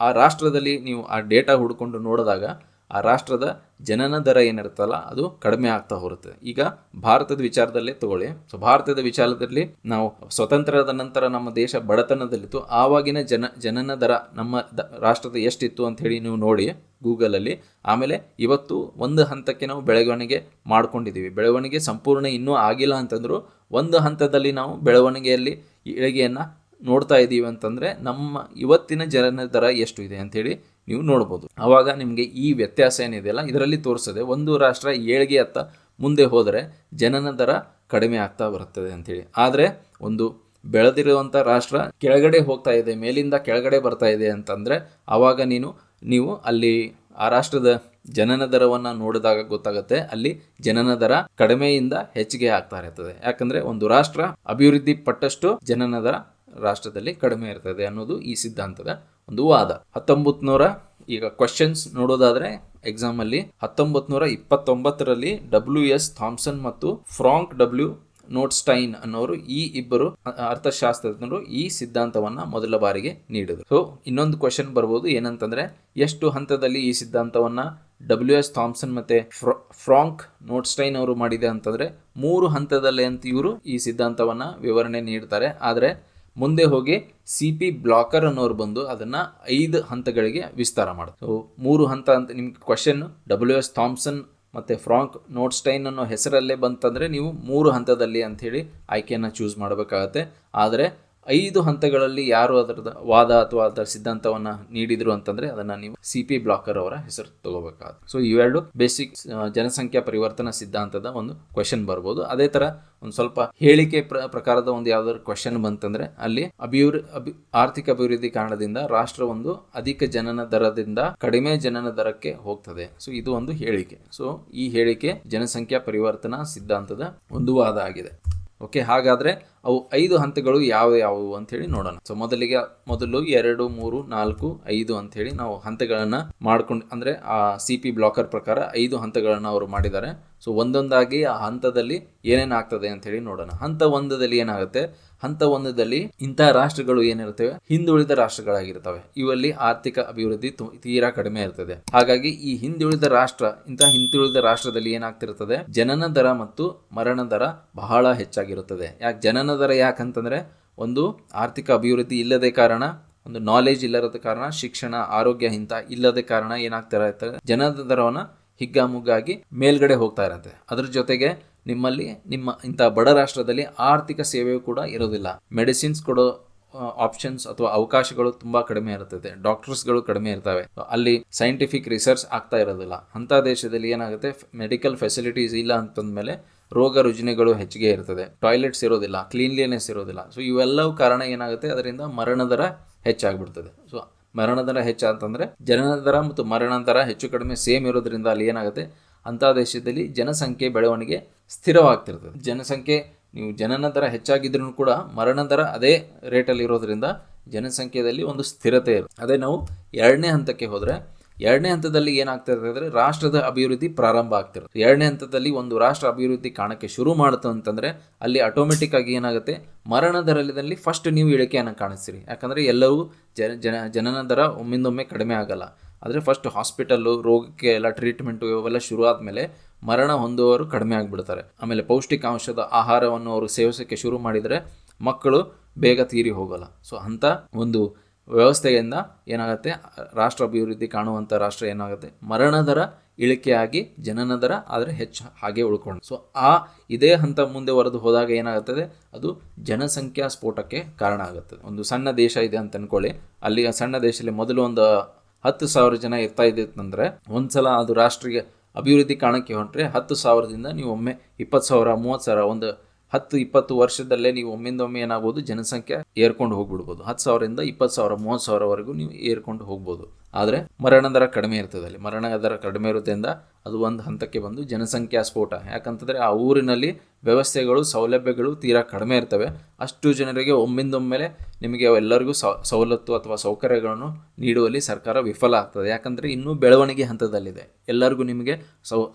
ಆ ರಾಷ್ಟ್ರದಲ್ಲಿ ನೀವು ಆ ಡೇಟಾ ಹುಡ್ಕೊಂಡು ನೋಡಿದಾಗ ಆ ರಾಷ್ಟ್ರದ ಜನನ ದರ ಏನಿರುತ್ತಲ್ಲ ಅದು ಕಡಿಮೆ ಆಗ್ತಾ ಹೋಗುತ್ತೆ. ಈಗ ಭಾರತದ ವಿಚಾರದಲ್ಲೇ ತಗೊಳ್ಳಿ. ಭಾರತದ ವಿಚಾರದಲ್ಲಿ ನಾವು ಸ್ವತಂತ್ರದ ನಂತರ ನಮ್ಮ ದೇಶ ಬಡತನದಲ್ಲಿತ್ತು. ಆವಾಗಿನ ಜನನ ದರ ನಮ್ಮ ರಾಷ್ಟ್ರದ ಎಷ್ಟಿತ್ತು ಅಂತ ಹೇಳಿ ನೀವು ನೋಡಿ ಗೂಗಲಲ್ಲಿ. ಆಮೇಲೆ ಇವತ್ತು ಒಂದು ಹಂತಕ್ಕೆ ನಾವು ಬೆಳವಣಿಗೆ ಮಾಡ್ಕೊಂಡಿದ್ದೀವಿ. ಬೆಳವಣಿಗೆ ಸಂಪೂರ್ಣ ಇನ್ನೂ ಆಗಿಲ್ಲ ಅಂತಂದ್ರು ಒಂದು ಹಂತದಲ್ಲಿ ನಾವು ಬೆಳವಣಿಗೆಯಲ್ಲಿ ಏಳಿಗೆಯನ್ನು ನೋಡ್ತಾ ಇದ್ದೀವಿ ಅಂತಂದರೆ ನಮ್ಮ ಇವತ್ತಿನ ಜನನ ದರ ಎಷ್ಟು ಇದೆ ಅಂಥೇಳಿ ನೀವು ನೋಡ್ಬೋದು. ಆವಾಗ ನಿಮಗೆ ಈ ವ್ಯತ್ಯಾಸ ಏನಿದೆಯಲ್ಲ ಇದರಲ್ಲಿ ತೋರಿಸ್ತದೆ ಒಂದು ರಾಷ್ಟ್ರ ಏಳಿಗೆ ಅತ್ತ ಮುಂದೆ ಹೋದರೆ ಜನನ ದರ ಕಡಿಮೆ ಆಗ್ತಾ ಬರುತ್ತದೆ ಅಂಥೇಳಿ. ಆದರೆ ಒಂದು ಬೆಳೆದಿರುವಂಥ ರಾಷ್ಟ್ರ ಕೆಳಗಡೆ ಹೋಗ್ತಾ ಇದೆ, ಮೇಲಿಂದ ಕೆಳಗಡೆ ಬರ್ತಾ ಇದೆ ಅಂತಂದರೆ ಆವಾಗ ನೀವು ಅಲ್ಲಿ ಆ ರಾಷ್ಟ್ರದ ಜನನ ದರವನ್ನು ನೋಡಿದಾಗ ಗೊತ್ತಾಗುತ್ತೆ, ಅಲ್ಲಿ ಜನನ ದರ ಕಡಿಮೆಯಿಂದ ಹೆಚ್ಚಿಗೆ ಆಗ್ತಾ ಇರ್ತದೆ. ಯಾಕಂದರೆ ಒಂದು ರಾಷ್ಟ್ರ ಅಭಿವೃದ್ಧಿ ಪಟ್ಟಷ್ಟು ಜನನ ದರ ರಾಷ್ಟ್ರದಲ್ಲಿ ಕಡಿಮೆ ಇರ್ತದೆ ಅನ್ನೋದು ಈ ಸಿದ್ಧಾಂತದ ಒಂದು ವಾದ. 1900 ಈಗ ಕ್ವಶನ್ಸ್ ನೋಡೋದಾದರೆ ಎಕ್ಸಾಮಲ್ಲಿ 1929ರಲ್ಲಿ WS ಥಾಮ್ಸನ್ ಮತ್ತು ಫ್ರಾಂಕ್ ನೋಟ್ಸ್ಟೈನ್ ಅನ್ನೋರು ಈ ಇಬ್ಬರು ಅರ್ಥಶಾಸ್ತ್ರಜ್ಞರು ಈ ಸಿದ್ಧಾಂತವನ್ನು ಮೊದಲ ಬಾರಿಗೆ ನೀಡಿದರು. ಸೊ ಇನ್ನೊಂದು ಕ್ವಶನ್ ಬರ್ಬೋದು ಏನಂತಂದರೆ ಎಷ್ಟು ಹಂತದಲ್ಲಿ ಈ ಸಿದ್ಧಾಂತವನ್ನು WS ಥಾಮ್ಸನ್ ಮತ್ತು ಫ್ರಾಂಕ್ ನೋಟ್ಸ್ಟೈನ್ ಅವರು ಮಾಡಿದೆ ಅಂತಂದರೆ 3 ಹಂತದಲ್ಲಿ ಅಂತ ಇವರು ಈ ಸಿದ್ಧಾಂತವನ್ನು ವಿವರಣೆ ನೀಡ್ತಾರೆ. ಆದರೆ ಮುಂದೆ ಹೋಗಿ CP ಬ್ಲಾಕರ್ ಅನ್ನೋರು ಬಂದು ಅದನ್ನು 5 ಹಂತಗಳಿಗೆ ವಿಸ್ತಾರ ಮಾಡ್ತಾರೆ. ಸೊ 3 ಹಂತ ಅಂತ ನಿಮ್ಗೆ ಕ್ವಶನ್ WS ಥಾಮ್ಸನ್ ಮತ್ತು ಫ್ರಾಂಕ್ ನೋಟ್ಸ್ಟೈನ್ ಅನ್ನೋ ಹೆಸರಲ್ಲೇ ಬಂತಂದರೆ ನೀವು 3 ಹಂತದಲ್ಲಿ ಅಂಥೇಳಿ ಆಯ್ಕೆಯನ್ನು ಚೂಸ್ ಮಾಡಬೇಕಾಗತ್ತೆ. ಆದರೆ 5 ಹಂತಗಳಲ್ಲಿ ಯಾರು ಅದರದ ವಾದ ಅಥವಾ ಅದರ ಸಿದ್ಧಾಂತವನ್ನು ನೀಡಿದರು ಅಂತಂದರೆ ಅದನ್ನು ನೀವು CP ಬ್ಲಾಕರ್ ಅವರ ಹೆಸರು ತಗೋಬೇಕಾಗುತ್ತೆ. ಸೊ ಇವೆರಡು ಬೇಸಿಕ್ ಜನಸಂಖ್ಯಾ ಪರಿವರ್ತನಾ ಸಿದ್ಧಾಂತದ ಒಂದು ಕ್ವಶನ್ ಬರ್ಬೋದು. ಅದೇ ಥರ ಒಂದು ಸ್ವಲ್ಪ ಹೇಳಿಕೆ ಪ್ರಕಾರದ ಒಂದು ಯಾವ್ದಾದ್ರು ಕ್ವಶನ್ ಬಂತಂದರೆ ಅಲ್ಲಿ ಆರ್ಥಿಕ ಅಭಿವೃದ್ಧಿ ಕಾರಣದಿಂದ ರಾಷ್ಟ್ರ ಒಂದು ಅಧಿಕ ಜನನ ದರದಿಂದ ಕಡಿಮೆ ಜನನ ದರಕ್ಕೆ ಹೋಗ್ತದೆ. ಸೊ ಇದು ಒಂದು ಹೇಳಿಕೆ. ಸೊ ಈ ಹೇಳಿಕೆ ಜನಸಂಖ್ಯಾ ಪರಿವರ್ತನಾ ಸಿದ್ಧಾಂತದ ಒಂದು ವಾದ ಆಗಿದೆ. ಓಕೆ, ಹಾಗಾದರೆ ಅವು 5 ಹಂತಗಳು ಯಾವುವು ಅಂಥೇಳಿ ನೋಡೋಣ. ಸೊ ಮೊದಲು 2, 3, 4, 5 ಅಂಥೇಳಿ ನಾವು ಹಂತಗಳನ್ನು ಮಾಡ್ಕೊಂಡು, ಅಂದರೆ ಆ CP ಬ್ಲಾಕರ್ ಪ್ರಕಾರ 5 ಹಂತಗಳನ್ನು ಅವರು ಮಾಡಿದ್ದಾರೆ. ಸೊ ಒಂದೊಂದಾಗಿ ಆ ಹಂತದಲ್ಲಿ ಏನೇನು ಆಗ್ತದೆ ಅಂಥೇಳಿ ನೋಡೋಣ. ಹಂತ 1ದಲ್ಲಿ ಏನಾಗುತ್ತೆ, ಹಂತ 1ದಲ್ಲಿ ಇಂಥ ರಾಷ್ಟ್ರಗಳು ಏನಿರ್ತವೆ ಹಿಂದುಳಿದ ರಾಷ್ಟ್ರಗಳಾಗಿರ್ತವೆ. ಇವಲ್ಲಿ ಆರ್ಥಿಕ ಅಭಿವೃದ್ಧಿ ತೀರಾ ಕಡಿಮೆ ಇರ್ತದೆ. ಹಾಗಾಗಿ ಈ ಹಿಂದುಳಿದ ರಾಷ್ಟ್ರದಲ್ಲಿ ಏನಾಗ್ತಿರ್ತದೆ, ಜನನ ದರ ಮತ್ತು ಮರಣ ದರ ಬಹಳ ಹೆಚ್ಚಾಗಿರುತ್ತದೆ. ಜನನ ದರ ಯಾಕಂತಂದರೆ ಒಂದು ಆರ್ಥಿಕ ಅಭಿವೃದ್ಧಿ ಇಲ್ಲದೆ ಕಾರಣ, ಒಂದು ನಾಲೆಜ್ ಇಲ್ಲದ ಕಾರಣ, ಶಿಕ್ಷಣ ಆರೋಗ್ಯ ಇಂಥ ಇಲ್ಲದೆ ಕಾರಣ ಏನಾಗ್ತಾ ಇರ್ತದೆ, ಜನನ ದರವನ್ನು ಹಿಗ್ಗಾಮುಗ್ಗಾಗಿ ಮೇಲ್ಗಡೆ ಹೋಗ್ತಾ ಇರುತ್ತೆ. ಅದ್ರ ಜೊತೆಗೆ ನಿಮ್ಮ ಇಂಥ ಬಡ ರಾಷ್ಟ್ರದಲ್ಲಿ ಆರ್ಥಿಕ ಸೇವೆಯೂ ಕೂಡ ಇರೋದಿಲ್ಲ. ಮೆಡಿಸಿನ್ಸ್ ಕೊಡೋ ಆಪ್ಷನ್ಸ್ ಅಥವಾ ಅವಕಾಶಗಳು ತುಂಬ ಕಡಿಮೆ ಇರ್ತದೆ. ಡಾಕ್ಟರ್ಸ್ಗಳು ಕಡಿಮೆ ಇರ್ತವೆ. ಅಲ್ಲಿ ಸೈಂಟಿಫಿಕ್ ರಿಸರ್ಚ್ ಆಗ್ತಾ ಇರೋದಿಲ್ಲ. ಅಂಥ ದೇಶದಲ್ಲಿ ಏನಾಗುತ್ತೆ, ಮೆಡಿಕಲ್ ಫೆಸಿಲಿಟೀಸ್ ಇಲ್ಲ ಅಂತಂದಮೇಲೆ ರೋಗ ರುಜಿನಗಳು ಹೆಚ್ಚಿಗೆ ಇರ್ತದೆ. ಟಾಯ್ಲೆಟ್ಸ್ ಇರೋದಿಲ್ಲ, ಕ್ಲೀನ್ಲಿನೆಸ್ ಇರೋದಿಲ್ಲ. ಸೊ ಇವೆಲ್ಲವೂ ಕಾರಣ ಏನಾಗುತ್ತೆ, ಅದರಿಂದ ಮರಣ ದರ ಹೆಚ್ಚಾಗ್ಬಿಡ್ತದೆ. ಸೊ ಮರಣ ದರ ಹೆಚ್ಚಾತಂದರೆ ಜನನ ದರ ಮತ್ತು ಮರಣ ದರ ಹೆಚ್ಚು ಕಡಿಮೆ ಸೇಮ್ ಇರೋದ್ರಿಂದ ಅಲ್ಲಿ ಏನಾಗುತ್ತೆ, ಅಂಥ ದೇಶದಲ್ಲಿ ಜನಸಂಖ್ಯೆ ಬೆಳವಣಿಗೆ ಸ್ಥಿರವಾಗ್ತಿರ್ತದೆ. ನೀವು ಜನನ ದರ ಹೆಚ್ಚಾಗಿದ್ರೂ ಕೂಡ ಮರಣ ದರ ಅದೇ ರೇಟಲ್ಲಿ ಇರೋದ್ರಿಂದ ಜನಸಂಖ್ಯೆಯಲ್ಲಿ ಒಂದು ಸ್ಥಿರತೆ ಇರುತ್ತೆ. ಅದೇ ನಾವು 2ನೇ ಹಂತಕ್ಕೆ ಹೋದರೆ, 2ನೇ ಹಂತದಲ್ಲಿ ಏನಾಗ್ತಾ ಇರ್ತದೆ ಅಂದರೆ ರಾಷ್ಟ್ರದ ಅಭಿವೃದ್ಧಿ ಪ್ರಾರಂಭ ಆಗ್ತಿರುತ್ತೆ. 2ನೇ ಹಂತದಲ್ಲಿ ಒಂದು ರಾಷ್ಟ್ರ ಅಭಿವೃದ್ಧಿ ಕಾಣಕ್ಕೆ ಶುರು ಮಾಡುತ್ತೆ ಅಂತಂದರೆ ಅಲ್ಲಿ ಆಟೋಮೆಟಿಕ್ ಆಗಿ ಏನಾಗುತ್ತೆ, ಮರಣ ದರದಲ್ಲಿ ಫಸ್ಟ್ ನೀವು ಇಳಿಕೆಯನ್ನು ಕಾಣಿಸ್ತೀರಿ. ಯಾಕಂದರೆ ಎಲ್ಲವೂ ಜನನ ದರ ಒಮ್ಮಿಂದೊಮ್ಮೆ ಕಡಿಮೆ ಆಗಲ್ಲ. ಆದರೆ ಫಸ್ಟ್ ಹಾಸ್ಪಿಟಲ್ಲು, ರೋಗಕ್ಕೆ ಎಲ್ಲ ಟ್ರೀಟ್ಮೆಂಟು ಇವೆಲ್ಲ ಶುರು ಆದಮೇಲೆ ಮರಣ ಹೊಂದುವವರು ಕಡಿಮೆ ಆಗಿಬಿಡ್ತಾರೆ. ಆಮೇಲೆ ಪೌಷ್ಟಿಕಾಂಶದ ಆಹಾರವನ್ನು ಅವರು ಸೇವಿಸೋಕ್ಕೆ ಶುರು ಮಾಡಿದರೆ ಮಕ್ಕಳು ಬೇಗ ತೀರಿ ಹೋಗಲ್ಲ. ಸೊ ಅಂಥ ಒಂದು ವ್ಯವಸ್ಥೆಯಿಂದ ಏನಾಗುತ್ತೆ, ರಾಷ್ಟ್ರ ಅಭಿವೃದ್ಧಿ ಕಾಣುವಂಥ ರಾಷ್ಟ್ರ ಏನಾಗುತ್ತೆ, ಮರಣ ದರ ಇಳಿಕೆಯಾಗಿ ಜನನ ದರ ಆದರೆ ಹೆಚ್ಚು ಹಾಗೆ ಉಳ್ಕೊಂಡು. ಸೊ ಇದೇ ಹಂತ ಮುಂದೆ ವರೆದು ಹೋದಾಗ ಏನಾಗುತ್ತದೆ, ಅದು ಜನಸಂಖ್ಯಾ ಸ್ಫೋಟಕ್ಕೆ ಕಾರಣ ಆಗುತ್ತದೆ. ಒಂದು ಸಣ್ಣ ದೇಶ ಇದೆ ಅಂತ ಅಂದ್ಕೊಳ್ಳಿ. ಅಲ್ಲಿ ಸಣ್ಣ ದೇಶದಲ್ಲಿ ಮೊದಲು ಒಂದು 10,000 ಜನ ಇರ್ತಾ ಇದ್ದಿತ್ತಂದರೆ ಒಂದ್ಸಲ ಅದು ರಾಷ್ಟ್ರೀಯ ಅಭಿವೃದ್ಧಿ ಕಾಣಕ್ಕೆ ಹೊಂಟ್ರೆ 10,000ದಿಂದ ನೀವು ಒಮ್ಮೆ 20,000, 30,000 ಒಂದು 10-20 ವರ್ಷದಲ್ಲೇ ನೀವು ಒಮ್ಮಿಂದೊಮ್ಮೆ ಏನಾಗ್ಬೋದು, ಜನಸಂಖ್ಯೆ ಏರ್ಕೊಂಡು ಹೋಗ್ಬಿಡ್ಬೋದು. 10,000ರಿಂದ 20,000, 30,000ವರೆಗೂ ನೀವು ಏರ್ಕೊಂಡು ಹೋಗ್ಬೋದು. ಆದರೆ ಮರಣ ದರ ಕಡಿಮೆ ಇರ್ತದೆ. ಅಲ್ಲಿ ಮರಣ ದರ ಕಡಿಮೆ ಇರೋದ್ರಿಂದ ಅದು ಒಂದು ಹಂತಕ್ಕೆ ಬಂದು ಜನಸಂಖ್ಯಾ ಸ್ಫೋಟ. ಯಾಕಂತಂದರೆ ಆ ಊರಿನಲ್ಲಿ ವ್ಯವಸ್ಥೆಗಳು, ಸೌಲಭ್ಯಗಳು ತೀರಾ ಕಡಿಮೆ ಇರ್ತವೆ. ಅಷ್ಟು ಜನರಿಗೆ ಒಮ್ಮಿಂದೊಮ್ಮೆಲೆ ನಿಮಗೆ ಎಲ್ಲರಿಗೂ ಸವಲತ್ತು ಅಥವಾ ಸೌಕರ್ಯಗಳನ್ನು ನೀಡುವಲ್ಲಿ ಸರ್ಕಾರ ವಿಫಲ ಆಗ್ತದೆ. ಯಾಕಂದರೆ ಇನ್ನೂ ಬೆಳವಣಿಗೆ ಹಂತದಲ್ಲಿದೆ. ಎಲ್ಲರಿಗೂ ನಿಮಗೆ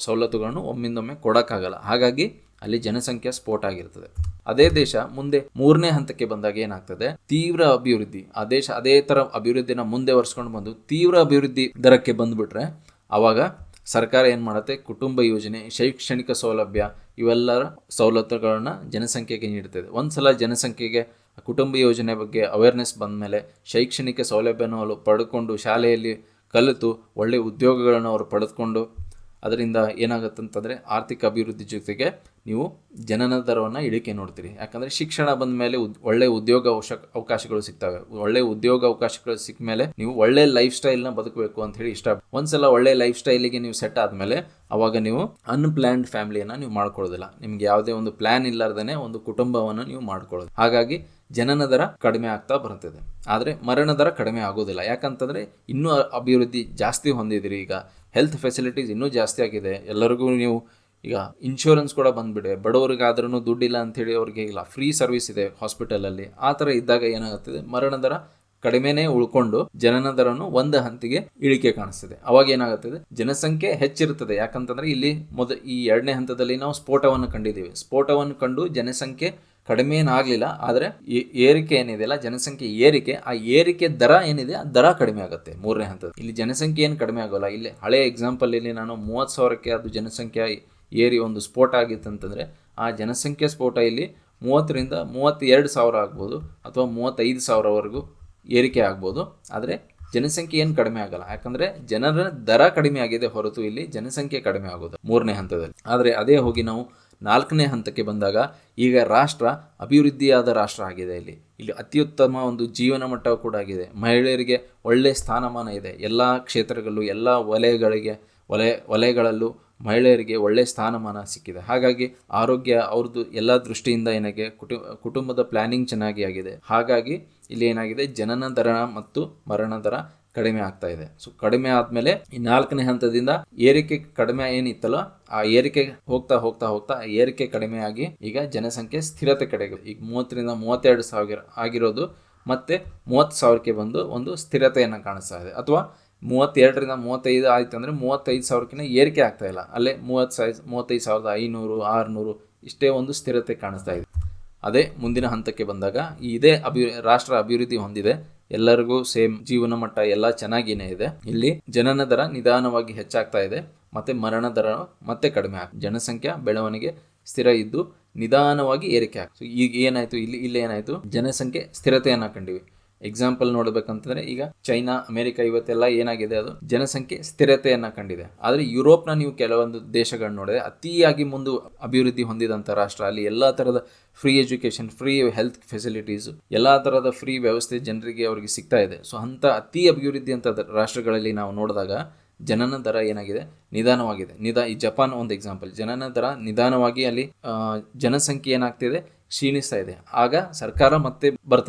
ಸವಲತ್ತುಗಳನ್ನು ಒಮ್ಮಿಂದೊಮ್ಮೆ ಕೊಡೋಕ್ಕಾಗಲ್ಲ. ಹಾಗಾಗಿ ಅಲ್ಲಿ ಜನಸಂಖ್ಯಾ ಸ್ಫೋಟ ಆಗಿರ್ತದೆ. ಅದೇ ದೇಶ ಮುಂದೆ 3ನೇ ಹಂತಕ್ಕೆ ಬಂದಾಗ ಏನಾಗ್ತದೆ, ತೀವ್ರ ಅಭಿವೃದ್ಧಿ. ಆ ದೇಶ ಅದೇ ಥರ ಅಭಿವೃದ್ಧಿನ ಮುಂದೆ ವರ್ಷಕೊಂಡು ಬಂದು ತೀವ್ರ ಅಭಿವೃದ್ಧಿ ದರಕ್ಕೆ ಬಂದುಬಿಟ್ರೆ ಆವಾಗ ಸರ್ಕಾರ ಏನು ಮಾಡುತ್ತೆ, ಕುಟುಂಬ ಯೋಜನೆ, ಶೈಕ್ಷಣಿಕ ಸೌಲಭ್ಯ ಇವೆಲ್ಲರ ಸವಲತ್ತುಗಳನ್ನು ಜನಸಂಖ್ಯೆಗೆ ನೀಡ್ತದೆ. ಒಂದು ಸಲ ಜನಸಂಖ್ಯೆಗೆ ಕುಟುಂಬ ಯೋಜನೆ ಬಗ್ಗೆ ಅವೇರ್ನೆಸ್ ಬಂದ ಮೇಲೆ ಶೈಕ್ಷಣಿಕ ಸೌಲಭ್ಯನ ಪಡೆದುಕೊಂಡು ಶಾಲೆಯಲ್ಲಿ ಕಲಿತು ಒಳ್ಳೆಯ ಉದ್ಯೋಗಗಳನ್ನು ಅವರು ಪಡೆದುಕೊಂಡು ಅದರಿಂದ ಏನಾಗುತ್ತಂತಂದರೆ ಆರ್ಥಿಕ ಅಭಿವೃದ್ಧಿ ಜೊತೆಗೆ ನೀವು ಜನನ ದರವನ್ನು ಇಳಿಕೆ ನೋಡ್ತೀರಿ. ಯಾಕಂದರೆ ಶಿಕ್ಷಣ ಬಂದ ಮೇಲೆ ಒಳ್ಳೆ ಉದ್ಯೋಗ ಅವಕಾಶಗಳು ಸಿಗ್ತವೆ. ಒಳ್ಳೆ ಉದ್ಯೋಗ ಅವಕಾಶಗಳು ಸಿಕ್ಕ ಮೇಲೆ ನೀವು ಒಳ್ಳೆ ಲೈಫ್ ಸ್ಟೈಲ್ನ ಬದುಕಬೇಕು ಅಂತ ಹೇಳಿ ಒಂದ್ಸಲ ಒಳ್ಳೆ ಲೈಫ್ ಸ್ಟೈಲಿಗೆ ನೀವು ಸೆಟ್ ಆದಮೇಲೆ ಅವಾಗ ನೀವು ಅನ್ಪ್ಲ್ಯಾನ್ಡ್ ಫ್ಯಾಮಿಲಿಯನ್ನು ನೀವು ಮಾಡ್ಕೊಳ್ಳೋದಿಲ್ಲ. ನಿಮ್ಗೆ ಯಾವುದೇ ಒಂದು ಪ್ಲ್ಯಾನ್ ಇಲ್ಲಾರ್ದೇ ಒಂದು ಕುಟುಂಬವನ್ನು ನೀವು ಮಾಡ್ಕೊಳ್ಳೋದು. ಹಾಗಾಗಿ ಜನನ ದರ ಕಡಿಮೆ ಆಗ್ತಾ ಬರ್ತದೆ, ಆದರೆ ಮರಣ ದರ ಕಡಿಮೆ ಆಗೋದಿಲ್ಲ. ಯಾಕಂತಂದರೆ ಇನ್ನೂ ಅಭಿವೃದ್ಧಿ ಜಾಸ್ತಿ ಹೊಂದಿದಿರಿ. ಈಗ ಹೆಲ್ತ್ ಫೆಸಿಲಿಟೀಸ್ ಇನ್ನೂ ಜಾಸ್ತಿ ಆಗಿದೆ. ಎಲ್ಲರಿಗೂ ನೀವು ಈಗ ಇನ್ಶೂರೆನ್ಸ್ ಕೂಡ ಬಂದುಬಿಡೆ. ಬಡವರಿಗಾದ್ರೂ ದುಡ್ಡಿಲ್ಲ ಅಂಥೇಳಿ ಅವ್ರಿಗೆ ಇಲ್ಲ, ಫ್ರೀ ಸರ್ವಿಸ್ ಇದೆ ಹಾಸ್ಪಿಟಲಲ್ಲಿ. ಆ ಥರ ಇದ್ದಾಗ ಏನಾಗುತ್ತದೆ, ಮರಣ ದರ ಕಡಿಮೆನೇ ಉಳ್ಕೊಂಡು ಜನನ ದರನು ಒಂದು ಹಂತಿಗೆ ಇಳಿಕೆ ಕಾಣಿಸ್ತದೆ. ಅವಾಗ ಏನಾಗುತ್ತದೆ, ಜನಸಂಖ್ಯೆ ಹೆಚ್ಚಿರುತ್ತದೆ. ಯಾಕಂತಂದರೆ ಇಲ್ಲಿ ಈ 2ನೇ ಹಂತದಲ್ಲಿ ನಾವು ಸ್ಫೋಟವನ್ನು ಕಂಡಿದ್ದೀವಿ. ಸ್ಫೋಟವನ್ನು ಕಂಡು ಜನಸಂಖ್ಯೆ ಕಡಿಮೆ ಏನಾಗಲಿಲ್ಲ, ಆದರೆ ಏರಿಕೆ ಏನಿದೆಯಲ್ಲ, ಜನಸಂಖ್ಯೆ ಏರಿಕೆ, ಆ ಏರಿಕೆ ದರ ಏನಿದೆ ಆ ದರ ಕಡಿಮೆ ಆಗುತ್ತೆ 3ನೇ ಹಂತದಲ್ಲಿ. ಇಲ್ಲಿ ಜನಸಂಖ್ಯೆ ಏನು ಕಡಿಮೆ ಆಗೋಲ್ಲ. ಇಲ್ಲಿ ಹಳೆಯ ಎಕ್ಸಾಂಪಲಲ್ಲಿ ನಾನು 30,000ಕ್ಕೆ ಅದು ಜನಸಂಖ್ಯೆ ಏರಿ ಒಂದು ಸ್ಫೋಟ ಆಗಿತ್ತಂತಂದರೆ ಆ ಜನಸಂಖ್ಯೆ ಸ್ಫೋಟ ಇಲ್ಲಿ 30ರಿಂದ 32,000 ಆಗ್ಬೋದು ಅಥವಾ 35,000ವರೆಗೂ ಏರಿಕೆ ಆಗ್ಬೋದು. ಆದರೆ ಜನಸಂಖ್ಯೆ ಏನು ಕಡಿಮೆ ಆಗಲ್ಲ. ಯಾಕಂದರೆ ಜನರ ದರ ಕಡಿಮೆ ಆಗಿದೆ ಹೊರತು ಇಲ್ಲಿ ಜನಸಂಖ್ಯೆ ಕಡಿಮೆ ಆಗೋದು 3ನೇ ಹಂತದಲ್ಲಿ. ಆದರೆ ಅದೇ ಹೋಗಿ ನಾವು 4ನೇ ಹಂತಕ್ಕೆ ಬಂದಾಗ ಈಗ ರಾಷ್ಟ್ರ ಅಭಿವೃದ್ಧಿಯಾದ ರಾಷ್ಟ್ರ ಆಗಿದೆ. ಇಲ್ಲಿ ಅತ್ಯುತ್ತಮ ಒಂದು ಜೀವನ ಮಟ್ಟ ಕೂಡ ಆಗಿದೆ. ಮಹಿಳೆಯರಿಗೆ ಒಳ್ಳೆಯ ಸ್ಥಾನಮಾನ ಇದೆ. ಎಲ್ಲ ಕ್ಷೇತ್ರಗಳಲ್ಲೂ ಎಲ್ಲ ವಲಯಗಳಲ್ಲೂ ಮಹಿಳೆಯರಿಗೆ ಒಳ್ಳೆಯ ಸ್ಥಾನಮಾನ ಸಿಕ್ಕಿದೆ. ಹಾಗಾಗಿ ಆರೋಗ್ಯ ಅವ್ರದ್ದು ಎಲ್ಲ ದೃಷ್ಟಿಯಿಂದ ಏನಾಗಿದೆ, ಕುಟುಂಬದ ಪ್ಲ್ಯಾನಿಂಗ್ ಚೆನ್ನಾಗಿ ಆಗಿದೆ. ಹಾಗಾಗಿ ಇಲ್ಲಿ ಏನಾಗಿದೆ, ಜನನ ದರ ಮತ್ತು ಮರಣ ದರ ಕಡಿಮೆ ಆಗ್ತಾ ಇದೆ. ಸೊ ಕಡಿಮೆ ಆದಮೇಲೆ ಈ 4ನೇ ಹಂತದಿಂದ ಏರಿಕೆ ಕಡಿಮೆ ಏನಿತ್ತಲ್ಲ, ಆ ಏರಿಕೆ ಹೋಗ್ತಾ ಹೋಗ್ತಾ ಹೋಗ್ತಾ ಏರಿಕೆ ಕಡಿಮೆ ಆಗಿ ಈಗ ಜನಸಂಖ್ಯೆ ಸ್ಥಿರತೆ ಕಡೆಗೆ ಈಗ 30ರಿಂದ 32,000 ಆಗಿರೋದು ಮತ್ತೆ 30,000ಕ್ಕೆ ಬಂದು ಒಂದು ಸ್ಥಿರತೆಯನ್ನು ಕಾಣಿಸ್ತಾ ಇದೆ. ಅಥವಾ 32ರಿಂದ 35 ಆಯ್ತು ಅಂದರೆ 35,000ಕ್ಕಿಂತ ಏರಿಕೆ ಆಗ್ತಾ ಇಲ್ಲ. ಅಲ್ಲೇ 35,500 600 ಇಷ್ಟೇ ಒಂದು ಸ್ಥಿರತೆ ಕಾಣಿಸ್ತಾ ಇದೆ. ಅದೇ ಮುಂದಿನ ಹಂತಕ್ಕೆ ಬಂದಾಗ ಇದೇ ರಾಷ್ಟ್ರ ಅಭಿವೃದ್ಧಿ ಹೊಂದಿದೆ, ಎಲ್ಲರಿಗೂ ಸೇಮ್ ಜೀವನ ಮಟ್ಟ ಎಲ್ಲ ಚೆನ್ನಾಗಿಯೇ ಇದೆ. ಇಲ್ಲಿ ಜನನ ದರ ನಿಧಾನವಾಗಿ ಹೆಚ್ಚಾಗ್ತಾ ಇದೆ, ಮತ್ತು ಮರಣ ದರ ಮತ್ತೆ ಕಡಿಮೆ ಆಗ್ತದೆ. ಜನಸಂಖ್ಯಾ ಬೆಳವಣಿಗೆ ಸ್ಥಿರ ಇದ್ದು ನಿಧಾನವಾಗಿ ಏರಿಕೆ ಆಗ್ತದೆ. ಈಗ ಏನಾಯಿತು, ಇಲ್ಲಿ ಏನಾಯಿತು, ಜನಸಂಖ್ಯೆ ಸ್ಥಿರತೆಯನ್ನು ಕಂಡಿವಿ. ಎಕ್ಸಾಂಪಲ್ ನೋಡಬೇಕಂತಂದರೆ ಈಗ ಚೈನಾ, ಅಮೆರಿಕ ಇವತ್ತೆಲ್ಲ ಏನಾಗಿದೆ, ಅದು ಜನಸಂಖ್ಯೆ ಸ್ಥಿರತೆಯನ್ನು ಕಂಡಿದೆ. ಆದರೆ ಯುರೋಪ್ನ ನೀವು ಕೆಲವೊಂದು ದೇಶಗಳನ್ನ ನೋಡಿದ್ರೆ ಅತಿಯಾಗಿ ಅಭಿವೃದ್ಧಿ ಹೊಂದಿದಂಥ ರಾಷ್ಟ್ರ. ಅಲ್ಲಿ ಎಲ್ಲ ಥರದ free education, free health facilities, ಎಲ್ಲ ಥರದ ಫ್ರೀ ವ್ಯವಸ್ಥೆ ಜನರಿಗೆ ಅವರಿಗೆ ಸಿಗ್ತಾ ಇದೆ. ಸೊ ಅಂಥ ಅತಿ ಅಭಿವೃದ್ಧಿ ಅಂತ ರಾಷ್ಟ್ರಗಳಲ್ಲಿ ನಾವು ನೋಡಿದಾಗ ಜನನ ದರ ಏನಾಗಿದೆ, ನಿಧಾನವಾಗಿದೆ. ಈ ಜಪಾನ್ ಒಂದು ಎಕ್ಸಾಂಪಲ್. ಜನನ ದರ ನಿಧಾನವಾಗಿ ಅಲ್ಲಿ ಜನಸಂಖ್ಯೆ ಏನಾಗ್ತಿದೆ, ಕ್ಷೀಣಿಸ್ತಾ ಇದೆ. ಆಗ ಸರ್ಕಾರ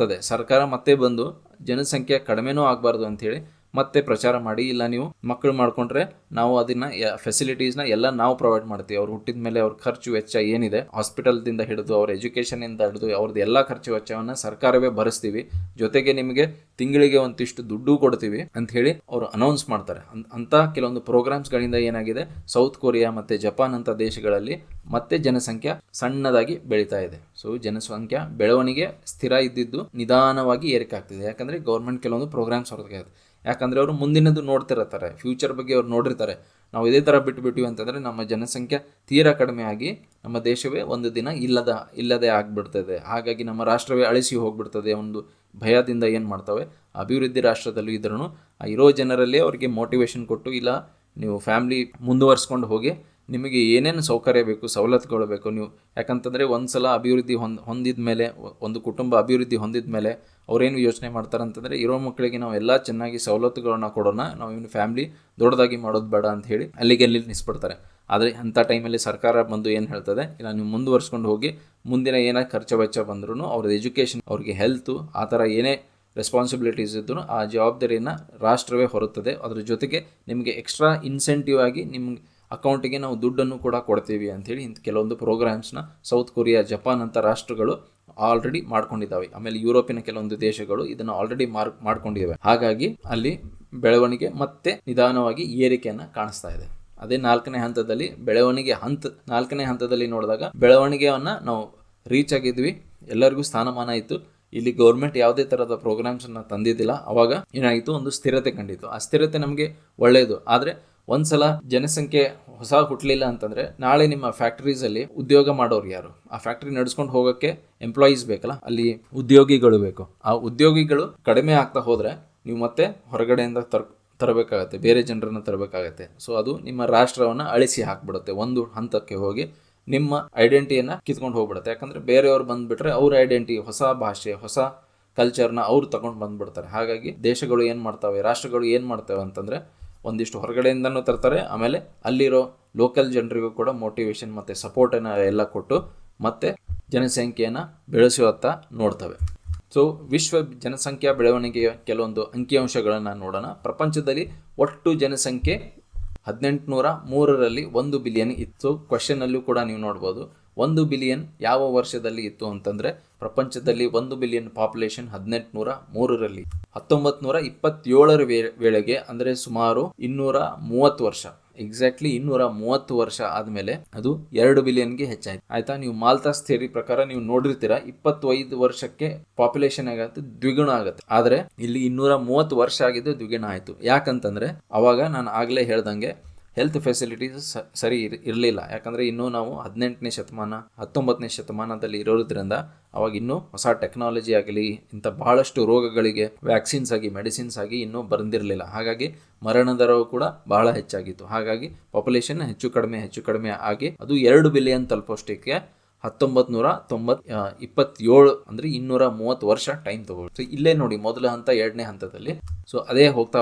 ಮತ್ತೆ ಬಂದು ಜನಸಂಖ್ಯೆ ಕಡಿಮೆನೂ ಆಗಬಾರ್ದು ಅಂಥೇಳಿ ಮತ್ತೆ ಪ್ರಚಾರ ಮಾಡಿ, ಇಲ್ಲ ನೀವು ಮಕ್ಕಳು ಮಾಡ್ಕೊಂಡ್ರೆ ನಾವು ಅದನ್ನು ಫೆಸಿಲಿಟೀಸ್ನ ಎಲ್ಲ ನಾವು ಪ್ರೊವೈಡ್ ಮಾಡ್ತೀವಿ. ಅವ್ರು ಹುಟ್ಟಿದ ಮೇಲೆ ಅವ್ರ ಖರ್ಚು ವೆಚ್ಚ ಏನಿದೆ, ಹಾಸ್ಪಿಟಲ್ದಿಂದ ಹಿಡಿದು ಅವ್ರ ಎಜುಕೇಷನಿಂದ ಹಿಡಿದು ಅವ್ರದ್ದು ಎಲ್ಲ ಖರ್ಚು ವೆಚ್ಚವನ್ನು ಸರ್ಕಾರವೇ ಭರಿಸ್ತೀವಿ, ಜೊತೆಗೆ ನಿಮಗೆ ತಿಂಗಳಿಗೆ ಒಂದಿಷ್ಟು ದುಡ್ಡು ಕೊಡ್ತೀವಿ ಅಂತ ಹೇಳಿ ಅವರು ಅನೌನ್ಸ್ ಮಾಡ್ತಾರೆ. ಅಂಥ ಕೆಲವೊಂದು ಪ್ರೋಗ್ರಾಮ್ಸ್ಗಳಿಂದ ಏನಾಗಿದೆ, ಸೌತ್ ಕೊರಿಯಾ ಮತ್ತು ಜಪಾನ್ ಅಂಥ ದೇಶಗಳಲ್ಲಿ ಮತ್ತೆ ಜನಸಂಖ್ಯೆ ಸಣ್ಣದಾಗಿ ಬೆಳೀತಾ ಇದೆ. ಸೊ ಜನಸಂಖ್ಯಾ ಬೆಳವಣಿಗೆ ಸ್ಥಿರ ಇದ್ದಿದ್ದು ನಿಧಾನವಾಗಿ ಏರಿಕೆ ಆಗ್ತಿದೆ. ಯಾಕಂದರೆ ಗೌರ್ಮೆಂಟ್ ಕೆಲವೊಂದು ಪ್ರೋಗ್ರಾಮ್ಸ್ ಹೊರಗೆ, ಯಾಕಂದರೆ ಅವರು ಮುಂದಿನದು ನೋಡ್ತಿರ್ತಾರೆ, ಫ್ಯೂಚರ್ ಬಗ್ಗೆ ಅವ್ರು ನೋಡಿರ್ತಾರೆ. ನಾವು ಇದೇ ಥರ ಬಿಟ್ಬಿಟ್ಟಿವಿ ಅಂತಂದರೆ ನಮ್ಮ ಜನಸಂಖ್ಯೆ ತೀರಾ ಕಡಿಮೆ ಆಗಿ ನಮ್ಮ ದೇಶವೇ ಒಂದು ದಿನ ಇಲ್ಲದೆ ಆಗಿಬಿಡ್ತದೆ. ಹಾಗಾಗಿ ನಮ್ಮ ರಾಷ್ಟ್ರವೇ ಅಳಿಸಿ ಹೋಗ್ಬಿಡ್ತದೆ ಒಂದು ಭಯದಿಂದ ಏನು ಮಾಡ್ತವೆ, ಅಭಿವೃದ್ಧಿ ರಾಷ್ಟ್ರದಲ್ಲೂ ಇದ್ರೂ ಇರೋ ಜನರಲ್ಲಿ ಅವರಿಗೆ ಮೋಟಿವೇಶನ್ ಕೊಟ್ಟು, ಇಲ್ಲ ನೀವು ಫ್ಯಾಮ್ಲಿ ಮುಂದುವರ್ಸ್ಕೊಂಡು ಹೋಗಿ, ನಿಮಗೆ ಏನೇನು ಸೌಕರ್ಯ ಬೇಕು, ಸವಲತ್ತುಗಳು ಬೇಕು ನೀವು. ಯಾಕಂತಂದರೆ ಒಂದು ಸಲ ಅಭಿವೃದ್ಧಿ ಹೊಂದಿದ ಮೇಲೆ, ಒಂದು ಕುಟುಂಬ ಅಭಿವೃದ್ಧಿ ಹೊಂದಿದ ಮೇಲೆ ಅವರೇನು ಯೋಚನೆ ಮಾಡ್ತಾರೆ ಅಂತಂದರೆ, ಇರೋ ಮಕ್ಕಳಿಗೆ ನಾವು ಎಲ್ಲ ಚೆನ್ನಾಗಿ ಸವಲತ್ತುಗಳನ್ನ ಕೊಡೋಣ, ನಾವು ಇನ್ನು ಫ್ಯಾಮ್ಲಿ ದೊಡ್ಡದಾಗಿ ಮಾಡೋದು ಬೇಡ ಅಂತ ಹೇಳಿ ಅಲ್ಲಿಗೆ ನಿಲ್ಲಿಸ್ಬಿಡ್ತಾರೆ. ಆದರೆ ಅಂಥ ಟೈಮಲ್ಲಿ ಸರ್ಕಾರ ಬಂದು ಏನು ಹೇಳ್ತದೆ, ಇಲ್ಲ ನೀವು ಮುಂದುವರ್ಸ್ಕೊಂಡು ಹೋಗಿ, ಮುಂದಿನ ಏನೇ ಖರ್ಚು ವೆಚ್ಚ ಬಂದ್ರೂ ಅವ್ರದ್ದು ಎಜುಕೇಷನ್, ಅವ್ರಿಗೆ ಹೆಲ್ತು, ಆ ಥರ ಏನೇ ರೆಸ್ಪಾನ್ಸಿಬಿಲಿಟೀಸ್ ಇದ್ದರೂ ಆ ಜವಾಬ್ದಾರಿಯನ್ನು ರಾಷ್ಟ್ರವೇ ಹೊರುತ್ತದೆ. ಅದ್ರ ಜೊತೆಗೆ ನಿಮಗೆ ಎಕ್ಸ್ಟ್ರಾ ಇನ್ಸೆಂಟಿವ್ ಆಗಿ ನಿಮ್ಮ ಅಕೌಂಟಿಗೆ ನಾವು ದುಡ್ಡನ್ನು ಕೂಡ ಕೊಡ್ತೀವಿ ಅಂಥೇಳಿ ಕೆಲವೊಂದು ಪ್ರೋಗ್ರಾಮ್ಸ್ನ ಸೌತ್ ಕೊರಿಯಾ, ಜಪಾನ್ ಅಂಥ ರಾಷ್ಟ್ರಗಳು ಆಲ್ರೆಡಿ ಮಾಡ್ಕೊಂಡಿದ್ದಾವೆ. ಆಮೇಲೆ ಯುರೋಪಿನ ಕೆಲವೊಂದು ದೇಶಗಳು ಇದನ್ನು ಆಲ್ರೆಡಿ ಮಾಡ್ಕೊಂಡಿದ್ದಾವೆ. ಹಾಗಾಗಿ ಅಲ್ಲಿ ಬೆಳವಣಿಗೆ ಮತ್ತೆ ನಿಧಾನವಾಗಿ ಏರಿಕೆಯನ್ನು ಕಾಣಿಸ್ತಾ ಇದೆ. ಅದೇ 4ನೇ ಹಂತದಲ್ಲಿ ನೋಡಿದಾಗ ಬೆಳವಣಿಗೆಯನ್ನು ನಾವು ರೀಚ್ ಆಗಿದ್ವಿ, ಎಲ್ಲರಿಗೂ ಸ್ಥಾನಮಾನ ಇತ್ತು. ಇಲ್ಲಿ ಗೌರ್ಮೆಂಟ್ ಯಾವುದೇ ಥರದ ಪ್ರೋಗ್ರಾಮ್ಸನ್ನು ತಂದಿದ್ದಿಲ್ಲ. ಆವಾಗ ಏನಾಯಿತು, ಒಂದು ಸ್ಥಿರತೆ ಕಂಡಿತು. ಆ ಸ್ಥಿರತೆ ನಮಗೆ ಒಳ್ಳೆಯದು. ಆದರೆ ಒಂದ್ಸಲ ಜನಸಂಖ್ಯೆ ಹೊಸ ಹುಟ್ಟಲಿಲ್ಲ ಅಂತಂದರೆ ನಾಳೆ ನಿಮ್ಮ ಫ್ಯಾಕ್ಟ್ರೀಸಲ್ಲಿ ಉದ್ಯೋಗ ಮಾಡೋರು ಯಾರು? ಆ ಫ್ಯಾಕ್ಟ್ರಿ ನಡೆಸ್ಕೊಂಡು ಹೋಗೋಕ್ಕೆ ಎಂಪ್ಲಾಯೀಸ್ ಬೇಕಲ್ಲ, ಅಲ್ಲಿ ಉದ್ಯೋಗಿಗಳು ಬೇಕು. ಆ ಉದ್ಯೋಗಿಗಳು ಕಡಿಮೆ ಆಗ್ತಾ ಹೋದರೆ ನೀವು ಮತ್ತೆ ಹೊರಗಡೆಯಿಂದ ತರಬೇಕಾಗತ್ತೆ, ಬೇರೆ ಜನರನ್ನು ತರಬೇಕಾಗತ್ತೆ. ಸೊ ಅದು ನಿಮ್ಮ ರಾಷ್ಟ್ರವನ್ನು ಅಳಿಸಿ ಹಾಕ್ಬಿಡುತ್ತೆ, ಒಂದು ಹಂತಕ್ಕೆ ಹೋಗಿ ನಿಮ್ಮ ಐಡೆಂಟಿಟಿಯನ್ನು ಕಿತ್ಕೊಂಡು ಹೋಗ್ಬಿಡುತ್ತೆ. ಯಾಕಂದರೆ ಬೇರೆಯವ್ರು ಬಂದುಬಿಟ್ರೆ ಅವ್ರ ಐಡೆಂಟಿಟಿ, ಹೊಸ ಭಾಷೆ, ಹೊಸ ಕಲ್ಚರ್ನ ಅವ್ರು ತಗೊಂಡು ಬಂದುಬಿಡ್ತಾರೆ. ಹಾಗಾಗಿ ದೇಶಗಳು ಏನು ಮಾಡ್ತವೆ, ರಾಷ್ಟ್ರಗಳು ಏನು ಮಾಡ್ತವೆ ಅಂತಂದರೆ ಒಂದಿಷ್ಟು ಹೊರಗಡೆಯಿಂದನೂ ತರ್ತಾರೆ, ಆಮೇಲೆ ಅಲ್ಲಿರೋ ಲೋಕಲ್ ಜನರಿಗೂ ಕೂಡ ಮೋಟಿವೇಶನ್ ಮತ್ತು ಸಪೋರ್ಟನ್ನು ಎಲ್ಲ ಕೊಟ್ಟು ಮತ್ತೆ ಜನಸಂಖ್ಯೆಯನ್ನು ಬೆಳೆಸುವತ್ತ ನೋಡ್ತವೆ. ಸೊ ವಿಶ್ವ ಜನಸಂಖ್ಯಾ ಬೆಳವಣಿಗೆಯ ಕೆಲವೊಂದು ಅಂಕಿಅಂಶಗಳನ್ನು ನೋಡೋಣ. ಪ್ರಪಂಚದಲ್ಲಿ ಒಟ್ಟು ಜನಸಂಖ್ಯೆ 1803ರಲ್ಲಿ 1 ಬಿಲಿಯನ್ ಇತ್ತು. ಕ್ವಶನಲ್ಲೂ ಕೂಡ ನೀವು ನೋಡ್ಬೋದು 1 ಬಿಲಿಯನ್ ಯಾವ ವರ್ಷದಲ್ಲಿ ಇತ್ತು ಅಂತಂದರೆ, ಪ್ರಪಂಚದಲ್ಲಿ 1 ಬಿಲಿಯನ್ ಪಾಪ್ಯುಲೇಷನ್ 1803ರಲ್ಲಿ. 1927ರ ವೇಳೆಗೆ ಅಂದರೆ ಸುಮಾರು 230 ವರ್ಷ, ಎಕ್ಸಾಕ್ಟ್ಲಿ 230 ವರ್ಷ ಆದಮೇಲೆ ಅದು 2 ಬಿಲಿಯನ್ಗೆ ಹೆಚ್ಚಾಯಿತು. ಆಯಿತಾ. ನೀವು ಮಾಲ್ತಾಸ್ ಥಿಯರಿ ಪ್ರಕಾರ ನೀವು ನೋಡಿರ್ತೀರ, 25 ವರ್ಷಕ್ಕೆ ಪಾಪ್ಯುಲೇಷನ್ ಆಗುತ್ತೆ, ದ್ವಿಗುಣ ಆಗುತ್ತೆ. ಆದರೆ ಇಲ್ಲಿ 230 ವರ್ಷ ಆಗಿದ್ದು ದ್ವಿಗುಣ ಆಯಿತು. ಯಾಕಂತಂದರೆ ಅವಾಗ ನಾನು ಆಗಲೇ ಹೇಳ್ದಂಗೆ ಹೆಲ್ತ್ ಫೆಸಿಲಿಟೀಸ್ ಸರಿ ಇರಲಿಲ್ಲ. ಯಾಕಂದರೆ ಇನ್ನೂ ನಾವು 18ನೇ ಶತಮಾನ 19ನೇ ಶತಮಾನದಲ್ಲಿ ಇರೋದ್ರಿಂದ ಅವಾಗ ಇನ್ನೂ ಹೊಸ ಟೆಕ್ನಾಲಜಿ ಆಗಲಿ, ಇಂಥ ಬಹಳಷ್ಟು ರೋಗಗಳಿಗೆ ವ್ಯಾಕ್ಸಿನ್ಸ್ ಆಗಿ, ಮೆಡಿಸಿನ್ಸ್ ಆಗಿ ಇನ್ನೂ ಬಂದಿರಲಿಲ್ಲ. ಹಾಗಾಗಿ ಮರಣ ದರವು ಕೂಡ ಬಹಳ ಹೆಚ್ಚಾಗಿತ್ತು. ಹಾಗಾಗಿ ಪಾಪ್ಯುಲೇಷನ್ ಹೆಚ್ಚು ಕಡಿಮೆ ಆಗಿ ಅದು 2 ಬಿಲಿಯನ್ ತಲುಪೋಷ್ಟಕ್ಕೆ 1927 ಅಂದರೆ 230 ವರ್ಷ ಟೈಮ್ ತಗೊಳ್ಳಿ. ಸೊ ಇಲ್ಲೇ ನೋಡಿ, ಮೊದಲ ಹಂತ, ಎರಡನೇ ಹಂತದಲ್ಲಿ. ಸೊ ಅದೇ ಹೋಗ್ತಾ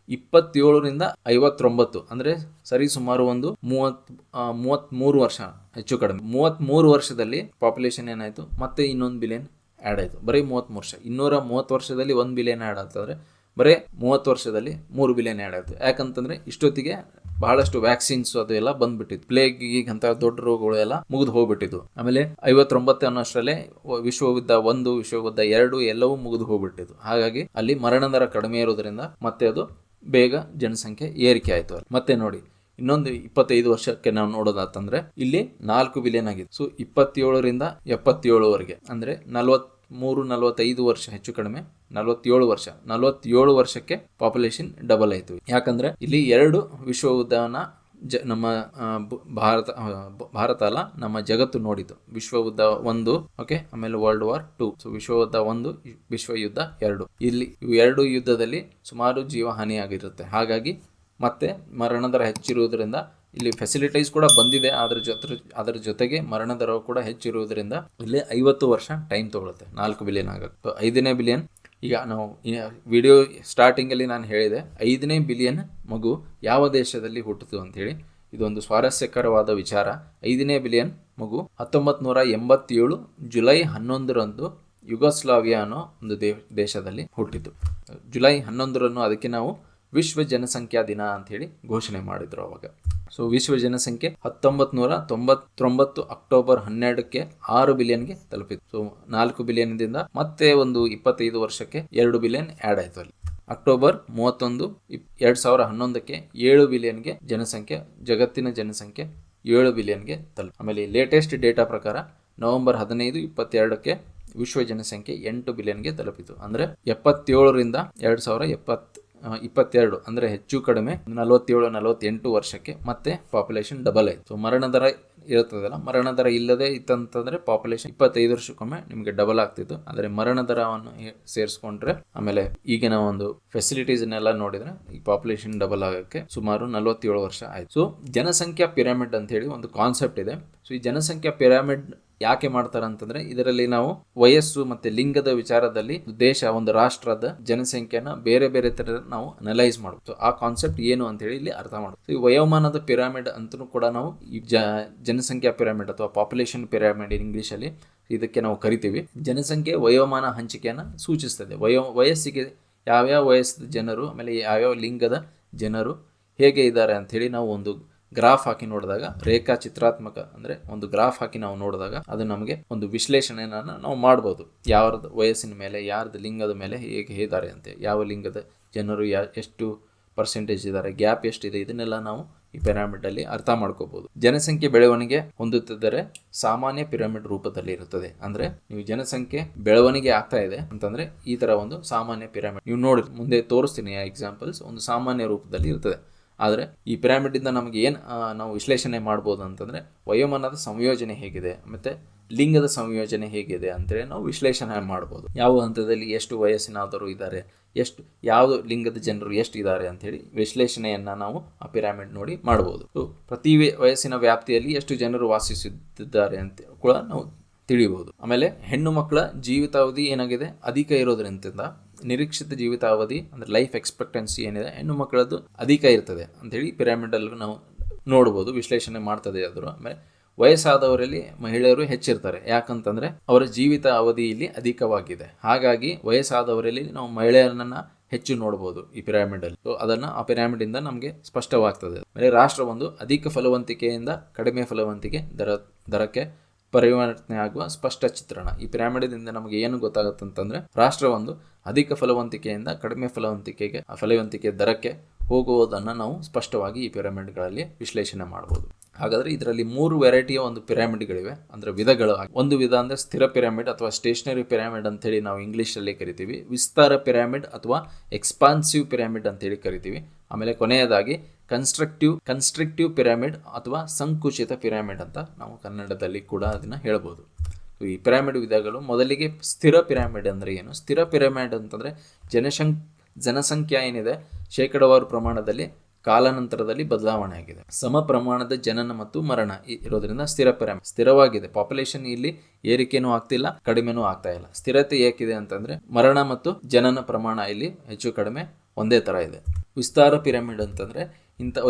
27ರಿಂದ 59 ಅಂದರೆ ಸರಿ ಸುಮಾರು ಒಂದು 33 ವರ್ಷ ಹೆಚ್ಚು ಕಡಿಮೆ. 33 ವರ್ಷದಲ್ಲಿ ಪಾಪ್ಯುಲೇಷನ್ ಏನಾಯಿತು, ಮತ್ತೆ ಇನ್ನೊಂದು ಬಿಲಿಯನ್ ಆ್ಯಡ್ ಆಯಿತು. ಬರೀ 33 ವರ್ಷ, 230 ವರ್ಷದಲ್ಲಿ 1 ಬಿಲಿಯನ್ ಆ್ಯಡ್ ಆಗ್ತಂದರೆ ಬರೀ 30 ವರ್ಷದಲ್ಲಿ 3 ಬಿಲಿಯನ್ ಆ್ಯಡ್ ಆಯಿತು. ಯಾಕಂತಂದರೆ ಇಷ್ಟೊತ್ತಿಗೆ ಬಹಳಷ್ಟು ವ್ಯಾಕ್ಸಿನ್ಸ್ ಅದು ಎಲ್ಲ ಬಂದ್ಬಿಟ್ಟಿತ್ತು. ಪ್ಲೇಗ್ ಅಂತ ದೊಡ್ಡ ರೋಗಗಳು ಎಲ್ಲ ಮುಗಿದು ಹೋಗ್ಬಿಟ್ಟಿದ್ದು. ಆಮೇಲೆ 59 ಅನ್ನೋಷ್ಟರಲ್ಲೇ ವಿಶ್ವಯುದ್ಧ 1, ವಿಶ್ವಯುದ್ಧ 2 ಎಲ್ಲವೂ ಮುಗಿದು ಹೋಗ್ಬಿಟ್ಟಿದ್ದು. ಹಾಗಾಗಿ ಅಲ್ಲಿ ಮರಣ ದರ ಕಡಿಮೆ ಇರೋದ್ರಿಂದ ಮತ್ತೆ ಅದು ಬೇಗ ಜನಸಂಖ್ಯೆ ಏರಿಕೆ ಆಯಿತು. ಮತ್ತೆ ನೋಡಿ, ಇನ್ನೊಂದು 25 ವರ್ಷಕ್ಕೆ ನಾವು ನೋಡೋದಾತಂದ್ರೆ ಇಲ್ಲಿ 4 ಬಿಲಿಯನ್ ಆಗಿದೆ. ಸೊ 27ರಿಂದ 77ವರೆಗೆ ಅಂದರೆ 43-45 ವರ್ಷ ಹೆಚ್ಚು ಕಡಿಮೆ 47 ವರ್ಷಕ್ಕೆ ಪಾಪ್ಯುಲೇಷನ್ ಡಬಲ್ ಆಯಿತು. ಯಾಕಂದ್ರೆ ಇಲ್ಲಿ 2 ವಿಶ್ವಯುದ್ಧವನ್ನ ನಮ್ಮ ಭಾರತ ಅಲ್ಲ, ನಮ್ಮ ಜಗತ್ತು ನೋಡಿತು. ವಿಶ್ವಯುದ್ಧ 1, ಓಕೆ, ಆಮೇಲೆ ವರ್ಲ್ಡ್ ವಾರ್ 2. ಸೊ ವಿಶ್ವಯುದ್ಧ 1, ವಿಶ್ವಯುದ್ಧ 2. ಇಲ್ಲಿ ಇವು 2 ಯುದ್ಧದಲ್ಲಿ ಸುಮಾರು ಜೀವ ಹಾನಿ ಆಗಿರುತ್ತೆ. ಹಾಗಾಗಿ ಮತ್ತೆ ಮರಣ ದರ ಹೆಚ್ಚಿರುವುದರಿಂದ ಇಲ್ಲಿ ಫೆಸಿಲಿಟೀಸ್ ಕೂಡ ಬಂದಿದೆ, ಅದರ ಜೊತೆಗೆ ಮರಣ ದರ ಕೂಡ ಹೆಚ್ಚಿರುವುದರಿಂದ ಇಲ್ಲಿ 50 ವರ್ಷ ಟೈಮ್ ತಗೊಳುತ್ತೆ 4 ಬಿಲಿಯನ್ ಆಗುತ್ತೆ. 5ನೇ ಬಿಲಿಯನ್, ಈಗ ನಾವು ವಿಡಿಯೋ ಸ್ಟಾರ್ಟಿಂಗಲ್ಲಿ ನಾನು ಹೇಳಿದೆ 5ನೇ ಬಿಲಿಯನ್ ಮಗು ಯಾವ ದೇಶದಲ್ಲಿ ಹುಟ್ಟಿತು ಅಂಥೇಳಿ. ಇದೊಂದು ಸ್ವಾರಸ್ಯಕರವಾದ ವಿಚಾರ. 5ನೇ ಬಿಲಿಯನ್ ಮಗು 1987 ಜುಲೈ 11ರಂದು ಯುಗೋಸ್ಲಾವಿಯಾ ಅನ್ನೋ ಒಂದು ದೇಶದಲ್ಲಿ ಹುಟ್ಟಿತು. ಜುಲೈ 11ರಂದು ಅದಕ್ಕೆ ನಾವು ವಿಶ್ವ ಜನಸಂಖ್ಯಾ ದಿನ ಅಂಥೇಳಿ ಘೋಷಣೆ ಮಾಡಿದ್ರು ಅವಾಗ. ಸೊ ವಿಶ್ವ ಜನಸಂಖ್ಯೆ 1999 ಅಕ್ಟೋಬರ್ 12ಕ್ಕೆ 6 ಬಿಲಿಯನ್ಗೆ ತಲುಪಿತು. ಸೊ 4 ಬಿಲಿಯನ್ದಿಂದ ಮತ್ತೆ ಒಂದು 25 ವರ್ಷಕ್ಕೆ 2 ಬಿಲಿಯನ್ ಆ್ಯಡ್ ಆಯಿತು. ಅಲ್ಲಿ ಅಕ್ಟೋಬರ್ 31, 2011ಕ್ಕೆ 7 ಬಿಲಿಯನ್ಗೆ ಜನಸಂಖ್ಯೆ, ಜಗತ್ತಿನ ಜನಸಂಖ್ಯೆ 7 ಬಿಲಿಯನ್ಗೆ ತಲುಪಿ. ಆಮೇಲೆ ಲೇಟೆಸ್ಟ್ ಡೇಟಾ ಪ್ರಕಾರ ನವೆಂಬರ್ 15, 2022ಕ್ಕೆ ವಿಶ್ವ ಜನಸಂಖ್ಯೆ 8 ಬಿಲಿಯನ್ಗೆ ತಲುಪಿತು. ಅಂದರೆ 77ರಿಂದ 2022 ಅಂದರೆ ಹೆಚ್ಚು ಕಡಿಮೆ 47-48 ವರ್ಷಕ್ಕೆ ಮತ್ತೆ ಪಾಪ್ಯುಲೇಷನ್ ಡಬಲ್ ಆಯಿತು. ಸೊ ಮರಣ ದರ ಇರುತ್ತದಲ್ಲ, ಮರಣ ದರ ಇಲ್ಲದೆ ಇತ್ತಂತಂದರೆ ಪಾಪ್ಯುಲೇಷನ್ 25 ವರ್ಷಕ್ಕೊಮ್ಮೆ ನಿಮಗೆ ಡಬಲ್ ಆಗ್ತಿತ್ತು. ಆದರೆ ಮರಣ ದರವನ್ನು ಸೇರಿಸ್ಕೊಂಡ್ರೆ ಆಮೇಲೆ ಈಗಿನ ಒಂದು ಫೆಸಿಲಿಟೀಸ್ನೆಲ್ಲ ನೋಡಿದರೆ ಈ ಪಾಪ್ಯುಲೇಷನ್ ಡಬಲ್ ಆಗೋಕ್ಕೆ ಸುಮಾರು 47 ವರ್ಷ ಆಯಿತು. ಸೊ ಜನಸಂಖ್ಯಾ ಪಿರಮಿಡ್ ಅಂತ ಹೇಳಿ ಒಂದು ಕಾನ್ಸೆಪ್ಟ್ ಇದೆ. ಸೊ ಈ ಜನಸಂಖ್ಯಾ ಪಿರಮಿಡ್ ಯಾಕೆ ಮಾಡ್ತಾರೆ ಅಂತಂದ್ರೆ, ಇದರಲ್ಲಿ ನಾವು ವಯಸ್ಸು ಮತ್ತೆ ಲಿಂಗದ ವಿಚಾರದಲ್ಲಿ ದೇಶ, ಒಂದು ರಾಷ್ಟ್ರದ ಜನಸಂಖ್ಯೆನ ಬೇರೆ ಬೇರೆ ತರ ನಾವು ಅನಲೈಸ್ ಮಾಡಬಹುದು. ಆ ಕಾನ್ಸೆಪ್ಟ್ ಏನು ಅಂತ ಹೇಳಿ ಇಲ್ಲಿ ಅರ್ಥ ಮಾಡಬಹುದು. ಈ ವಯೋಮಾನದ ಪಿರಮಿಡ್ ಅಂತಲೂ ಕೂಡ ನಾವು ಈ ಜನಸಂಖ್ಯಾ ಪಿರಮಿಡ್ ಅಥವಾ ಪಾಪ್ಯುಲೇಷನ್ ಪಿರಮಿಡ್ ಇಂಗ್ಲಿಷ್ ಅಲ್ಲಿ ಇದಕ್ಕೆ ನಾವು ಕರಿತೀವಿ. ಜನಸಂಖ್ಯೆ ವಯೋಮಾನ ಹಂಚಿಕೆಯನ್ನು ಸೂಚಿಸ್ತದೆ. ವಯಸ್ಸಿಗೆ ಯಾವ್ಯಾವ ವಯಸ್ಸಿನ ಜನರು, ಆಮೇಲೆ ಯಾವ್ಯಾವ ಲಿಂಗದ ಜನರು ಹೇಗೆ ಇದ್ದಾರೆ ಅಂಥೇಳಿ ನಾವು ಒಂದು ಗ್ರಾಫ್ ಹಾಕಿ ನೋಡಿದಾಗ, ರೇಖಾ ಚಿತ್ರಾತ್ಮಕ ಅಂದರೆ ಒಂದು ಗ್ರಾಫ್ ಹಾಕಿ ನಾವು ನೋಡಿದಾಗ ಅದು ನಮಗೆ ಒಂದು ವಿಶ್ಲೇಷಣೆಯನ್ನು ನಾವು ಮಾಡ್ಬೋದು. ಯಾವ್ದು ವಯಸ್ಸಿನ ಮೇಲೆ, ಯಾರ್ದು ಲಿಂಗದ ಮೇಲೆ ಹೇಗೆ ಇದ್ದಾರೆ ಅಂತೆ, ಯಾವ ಲಿಂಗದ ಜನರು ಎಷ್ಟು ಪರ್ಸೆಂಟೇಜ್ ಇದ್ದಾರೆ, ಗ್ಯಾಪ್ ಎಷ್ಟಿದೆ, ಇದನ್ನೆಲ್ಲ ನಾವು ಈ ಪಿರಮಿಡಲ್ಲಿ ಅರ್ಥ ಮಾಡ್ಕೋಬಹುದು. ಜನಸಂಖ್ಯೆ ಬೆಳವಣಿಗೆ ಹೊಂದುತ್ತಿದ್ದರೆ ಸಾಮಾನ್ಯ ಪಿರಮಿಡ್ ರೂಪದಲ್ಲಿ ಇರುತ್ತದೆ. ಅಂದ್ರೆ ನೀವು ಜನಸಂಖ್ಯೆ ಬೆಳವಣಿಗೆ ಆಗ್ತಾ ಇದೆ ಅಂತಂದ್ರೆ ಈ ತರ ಒಂದು ಸಾಮಾನ್ಯ ಪಿರಮಿಡ್ ನೀವು ನೋಡಿ, ಮುಂದೆ ತೋರಿಸ್ತೀನಿ ಆ ಎಕ್ಸಾಂಪಲ್ಸ್, ಒಂದು ಸಾಮಾನ್ಯ ರೂಪದಲ್ಲಿ ಇರ್ತದೆ. ಆದರೆ ಈ ಪಿರಮಿಡ್ ಇಂದ ನಮಗೆ ಏನು ನಾವು ವಿಶ್ಲೇಷಣೆ ಮಾಡ್ಬೋದು ಅಂತಂದರೆ, ವಯೋಮಾನದ ಸಂಯೋಜನೆ ಹೇಗಿದೆ ಮತ್ತು ಲಿಂಗದ ಸಂಯೋಜನೆ ಹೇಗಿದೆ ಅಂತೇಳಿ ನಾವು ವಿಶ್ಲೇಷಣೆ ಮಾಡ್ಬೋದು. ಯಾವ ಹಂತದಲ್ಲಿ ಎಷ್ಟು ವಯಸ್ಸಿನಾದರೂ ಇದ್ದಾರೆ, ಎಷ್ಟು ಯಾವ ಲಿಂಗದ ಜನರು ಎಷ್ಟು ಇದ್ದಾರೆ ಅಂಥೇಳಿ ವಿಶ್ಲೇಷಣೆಯನ್ನು ನಾವು ಆ ಪಿರಾಮಿಡ್ ನೋಡಿ ಮಾಡ್ಬೋದು. ಪ್ರತಿ ವಯಸ್ಸಿನ ವ್ಯಾಪ್ತಿಯಲ್ಲಿ ಎಷ್ಟು ಜನರು ವಾಸಿಸುತ್ತಿದ್ದಾರೆ ಅಂತ ಕೂಡ ನಾವು ತಿಳಿಬಹುದು. ಆಮೇಲೆ ಹೆಣ್ಣು ಮಕ್ಕಳ ಜೀವಿತಾವಧಿ ಏನಾಗಿದೆ ಅಧಿಕ ಇರೋದ್ರಿಂದ ನಿರೀಕ್ಷಿತ ಜೀವಿತಾವಧಿ ಅಂದರೆ ಲೈಫ್ ಎಕ್ಸ್ಪೆಕ್ಟೆನ್ಸಿ ಏನಿದೆ ಹೆಣ್ಣು ಮಕ್ಕಳದ್ದು ಅಧಿಕ ಇರ್ತದೆ ಅಂಥೇಳಿ ಪಿರಾಮಿಡಲ್ಲಿ ನಾವು ನೋಡ್ಬೋದು, ವಿಶ್ಲೇಷಣೆ ಮಾಡ್ತದೆ ಅದ್ರ. ಆಮೇಲೆ ವಯಸ್ಸಾದವರಲ್ಲಿ ಮಹಿಳೆಯರು ಹೆಚ್ಚಿರ್ತಾರೆ, ಯಾಕಂತಂದರೆ ಅವರ ಜೀವಿತ ಅವಧಿ ಇಲ್ಲಿ ಅಧಿಕವಾಗಿದೆ. ಹಾಗಾಗಿ ವಯಸ್ಸಾದವರಲ್ಲಿ ನಾವು ಮಹಿಳೆಯರನ್ನ ಹೆಚ್ಚು ನೋಡ್ಬೋದು ಈ ಪಿರಾಮಿಡಲ್ಲಿ. ಅದನ್ನು ಆ ಪಿರಾಮಿಡಿಂದ ನಮಗೆ ಸ್ಪಷ್ಟವಾಗ್ತದೆ. ಆಮೇಲೆ ರಾಷ್ಟ್ರ ಒಂದು ಅಧಿಕ ಫಲವಂತಿಕೆಯಿಂದ ಕಡಿಮೆ ಫಲವಂತಿಕೆ ದರಕ್ಕೆ ಪರಿವರ್ತನೆ ಆಗುವ ಸ್ಪಷ್ಟ ಚಿತ್ರಣ. ಈ ಪಿರಾಮಿಡ್ದಿಂದ ನಮಗೆ ಏನು ಗೊತ್ತಾಗುತ್ತೆ ಅಂತಂದ್ರೆ ರಾಷ್ಟ್ರ ಒಂದು ಅಧಿಕ ಫಲವಂತಿಕೆಯಿಂದ ಕಡಿಮೆ ಫಲವಂತಿಕೆ ದರಕ್ಕೆ ಹೋಗುವುದನ್ನು ನಾವು ಸ್ಪಷ್ಟವಾಗಿ ಈ ಪಿರಾಮಿಡ್ಗಳಲ್ಲಿ ವಿಶ್ಲೇಷಣೆ ಮಾಡಬಹುದು. ಹಾಗಾದರೆ ಇದರಲ್ಲಿ 3 ವೆರೈಟಿಯ ಒಂದು ಪಿರಾಮಿಡ್ಗಳಿವೆ, ಅಂದರೆ ವಿಧಗಳು. ಒಂದು ವಿಧ ಅಂದರೆ ಸ್ಥಿರ ಪಿರಾಮಿಡ್ ಅಥವಾ ಸ್ಟೇಷನರಿ ಪಿರಾಮಿಡ್ ಅಂತೇಳಿ ನಾವು ಇಂಗ್ಲೀಷಲ್ಲಿ ಕರಿತೀವಿ. ವಿಸ್ತಾರ ಪಿರಾಮಿಡ್ ಅಥವಾ ಎಕ್ಸ್ಪಾನ್ಸಿವ್ ಪಿರಾಮಿಡ್ ಅಂತೇಳಿ ಕರಿತೀವಿ. ಆಮೇಲೆ ಕೊನೆಯದಾಗಿ ಕನ್ಸ್ಟ್ರಕ್ಟಿವ್ ಪಿರಾಮಿಡ್ ಅಥವಾ ಸಂಕುಚಿತ ಪಿರಾಮಿಡ್ ಅಂತ ನಾವು ಕನ್ನಡದಲ್ಲಿ ಕೂಡ ಅದನ್ನು ಹೇಳ್ಬೋದು. ಈ ಪಿರಾಮಿಡ್ ವಿಧಗಳು, ಮೊದಲಿಗೆ ಸ್ಥಿರ ಪಿರಾಮಿಡ್ ಅಂದರೆ ಏನು? ಸ್ಥಿರ ಪಿರಾಮಿಡ್ ಅಂತಂದರೆ ಜನಸಂಖ್ಯೆ ಏನಿದೆ ಶೇಕಡಾವಾರು ಪ್ರಮಾಣದಲ್ಲಿ ಕಾಲಾನಂತರದಲ್ಲಿ ಬದಲಾವಣೆ ಆಗಿದೆ. ಸಮ ಪ್ರಮಾಣದ ಜನನ ಮತ್ತು ಮರಣ ಇರೋದ್ರಿಂದ ಸ್ಥಿರ ಪಿರಾಮಿಡ್ ಸ್ಥಿರವಾಗಿದೆ. ಪಾಪ್ಯುಲೇಷನ್ ಇಲ್ಲಿ ಏರಿಕೆನೂ ಆಗ್ತಿಲ್ಲ, ಕಡಿಮೆನೂ ಆಗ್ತಾ ಇಲ್ಲ. ಸ್ಥಿರತೆ ಏಕಿದೆ ಅಂತಂದ್ರೆ ಮರಣ ಮತ್ತು ಜನನ ಪ್ರಮಾಣ ಇಲ್ಲಿ ಹೆಚ್ಚು ಕಡಿಮೆ ಒಂದೇ ತರ ಇದೆ. ವಿಸ್ತಾರ ಪಿರಾಮಿಡ್ ಅಂತಂದ್ರೆ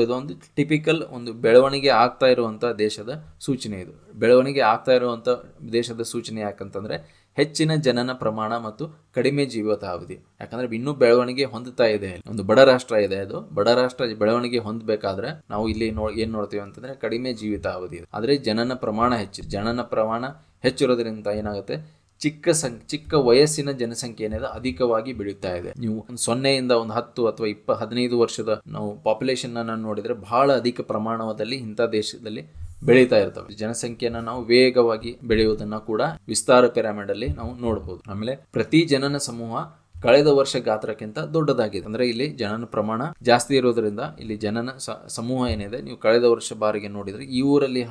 ಇದೊಂದು ಟಿಪಿಕಲ್ ಒಂದು ಬೆಳವಣಿಗೆ ಆಗ್ತಾ ಇರುವಂಥ ದೇಶದ ಸೂಚನೆ. ಇದು ಬೆಳವಣಿಗೆ ಆಗ್ತಾ ಇರುವಂಥ ದೇಶದ ಸೂಚನೆ ಯಾಕಂತಂದ್ರೆ ಹೆಚ್ಚಿನ ಜನನ ಪ್ರಮಾಣ ಮತ್ತು ಕಡಿಮೆ ಜೀವಿತಾವಧಿ. ಯಾಕಂದ್ರೆ ಇನ್ನೂ ಬೆಳವಣಿಗೆ ಹೊಂದುತ್ತಾ ಇದೆ. ಒಂದು ಬಡ ರಾಷ್ಟ್ರ ಇದೆ, ಅದು ಬಡ ರಾಷ್ಟ್ರ ಬೆಳವಣಿಗೆ ಹೊಂದಬೇಕಾದ್ರೆ ನಾವು ಇಲ್ಲಿ ಏನ್ ನೋಡ್ತೀವಿ ಅಂತಂದ್ರೆ ಕಡಿಮೆ ಜೀವಿತಾವಧಿ. ಆದ್ರೆ ಜನನ ಪ್ರಮಾಣ ಹೆಚ್ಚಿರೋದ್ರಿಂದ ಏನಾಗುತ್ತೆ, ಚಿಕ್ಕ ವಯಸ್ಸಿನ ಜನಸಂಖ್ಯೆ ಏನಿದೆ ಅಧಿಕವಾಗಿ ಬೆಳೀತಾ ಇದೆ. ನೀವು 0ಯಿಂದ 10 ಅಥವಾ 15 ವರ್ಷದ ನಾವು ಪಾಪ್ಯುಲೇಷನ್ ಅನ್ನು ನೋಡಿದ್ರೆ ಬಹಳ ಅಧಿಕ ಪ್ರಮಾಣದಲ್ಲಿ ಇಂಥ ದೇಶದಲ್ಲಿ ಬೆಳೀತಾ ಇರ್ತವೆ. ಜನಸಂಖ್ಯೆನ ನಾವು ವೇಗವಾಗಿ ಬೆಳೆಯುವುದನ್ನ ಕೂಡ ವಿಸ್ತಾರ ಪಿರಾಮಿಡ್ ಅಲ್ಲಿ ನಾವು ನೋಡಬಹುದು. ಆಮೇಲೆ ಪ್ರತಿ ಜನನ ಸಮೂಹ ಕಳೆದ ವರ್ಷ ಗಾತ್ರಕ್ಕಿಂತ ದೊಡ್ಡದಾಗಿದೆ. ಅಂದ್ರೆ ಇಲ್ಲಿ ಜನನ ಪ್ರಮಾಣ ಜಾಸ್ತಿ ಇರೋದ್ರಿಂದ ಇಲ್ಲಿ ಜನನ ಸಮೂಹ ಏನಿದೆ, ನೀವು ಕಳೆದ ವರ್ಷ ಬಾರಿಗೆ ನೋಡಿದ್ರೆ ಈ ಊರಲ್ಲಿ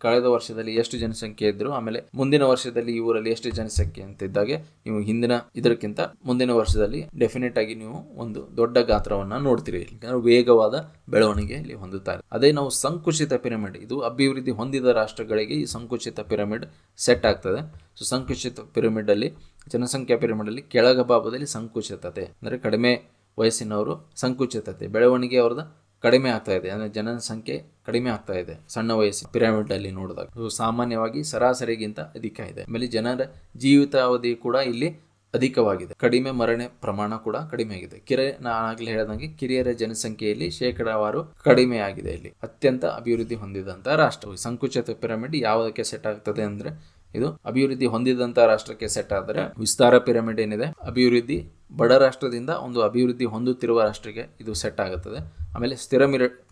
ಕಳೆದ ವರ್ಷದಲ್ಲಿ ಎಷ್ಟು ಜನಸಂಖ್ಯೆ ಇದ್ರು, ಆಮೇಲೆ ಮುಂದಿನ ವರ್ಷದಲ್ಲಿ ಈ ಊರಲ್ಲಿ ಎಷ್ಟು ಜನಸಂಖ್ಯೆ ಅಂತ ಇದ್ದಾಗೆ ನೀವು ಹಿಂದಿನ ಇದಕ್ಕಿಂತ ಮುಂದಿನ ವರ್ಷದಲ್ಲಿ ಡೆಫಿನೆಟ್ ಆಗಿ ನೀವು ಒಂದು ದೊಡ್ಡ ಗಾತ್ರವನ್ನ ನೋಡ್ತೀರಿ. ವೇಗವಾದ ಬೆಳವಣಿಗೆ ಇಲ್ಲಿ ಹೊಂದುತ್ತಾರೆ. ಅದೇ ನಾವು ಸಂಕುಚಿತ ಪಿರಮಿಡ್, ಇದು ಅಭಿವೃದ್ಧಿ ಹೊಂದಿದ ರಾಷ್ಟ್ರಗಳಿಗೆ ಈ ಸಂಕುಚಿತ ಪಿರಮಿಡ್ ಸೆಟ್ ಆಗ್ತದೆ. ಸೊ ಸಂಕುಚಿತ ಪಿರಮಿಡ್ ಅಲ್ಲಿ ಜನಸಂಖ್ಯಾ ಪಿರಮಿಡ್ ಅಲ್ಲಿ ಕೆಳಗ ಭಾಗದಲ್ಲಿ ಸಂಕುಚಿತತೆ ಅಂದರೆ ಕಡಿಮೆ ವಯಸ್ಸಿನವರು, ಸಂಕುಚಿತತೆ ಬೆಳವಣಿಗೆ ಅವ್ರದ್ದು ಕಡಿಮೆ ಆಗ್ತಾ ಇದೆ, ಅಂದರೆ ಜನಸಂಖ್ಯೆ ಕಡಿಮೆ ಆಗ್ತಾ ಇದೆ ಸಣ್ಣ ವಯಸ್ಸಿನ ಪಿರಮಿಡ್ ಅಲ್ಲಿ ನೋಡಿದಾಗ. ಸಾಮಾನ್ಯವಾಗಿ ಸರಾಸರಿಗಿಂತ ಅಧಿಕ ಇದೆ. ಆಮೇಲೆ ಜನರ ಜೀವಿತಾವಧಿ ಕೂಡ ಇಲ್ಲಿ ಅಧಿಕವಾಗಿದೆ, ಕಡಿಮೆ ಮರಣ ಪ್ರಮಾಣ ಕೂಡ ಕಡಿಮೆ ಆಗಿದೆ. ನಾನಾಗಲೇ ಹೇಳಿದಂಗೆ ಕಿರಿಯರ ಜನಸಂಖ್ಯೆಯಲ್ಲಿ ಶೇಕಡಾವಾರು ಕಡಿಮೆ ಆಗಿದೆ. ಇಲ್ಲಿ ಅತ್ಯಂತ ಅಭಿವೃದ್ಧಿ ಹೊಂದಿದಂತಹ ರಾಷ್ಟ್ರ. ಸಂಕುಚಿತ ಪಿರಮಿಡ್ ಯಾವುದಕ್ಕೆ ಸೆಟ್ ಆಗ್ತದೆ ಅಂದ್ರೆ ಇದು ಅಭಿವೃದ್ಧಿ ಹೊಂದಿದಂತಹ ರಾಷ್ಟ್ರಕ್ಕೆ ಸೆಟ್ ಆದರೆ, ವಿಸ್ತಾರ ಪಿರಮಿಡ್ ಏನಿದೆ ಅಭಿವೃದ್ಧಿ ಬಡ ರಾಷ್ಟ್ರದಿಂದ ಒಂದು ಅಭಿವೃದ್ಧಿ ಹೊಂದುತ್ತಿರುವ ರಾಷ್ಟ್ರಕ್ಕೆ ಇದು ಸೆಟ್ ಆಗುತ್ತದೆ. ಆಮೇಲೆ ಸ್ಥಿರ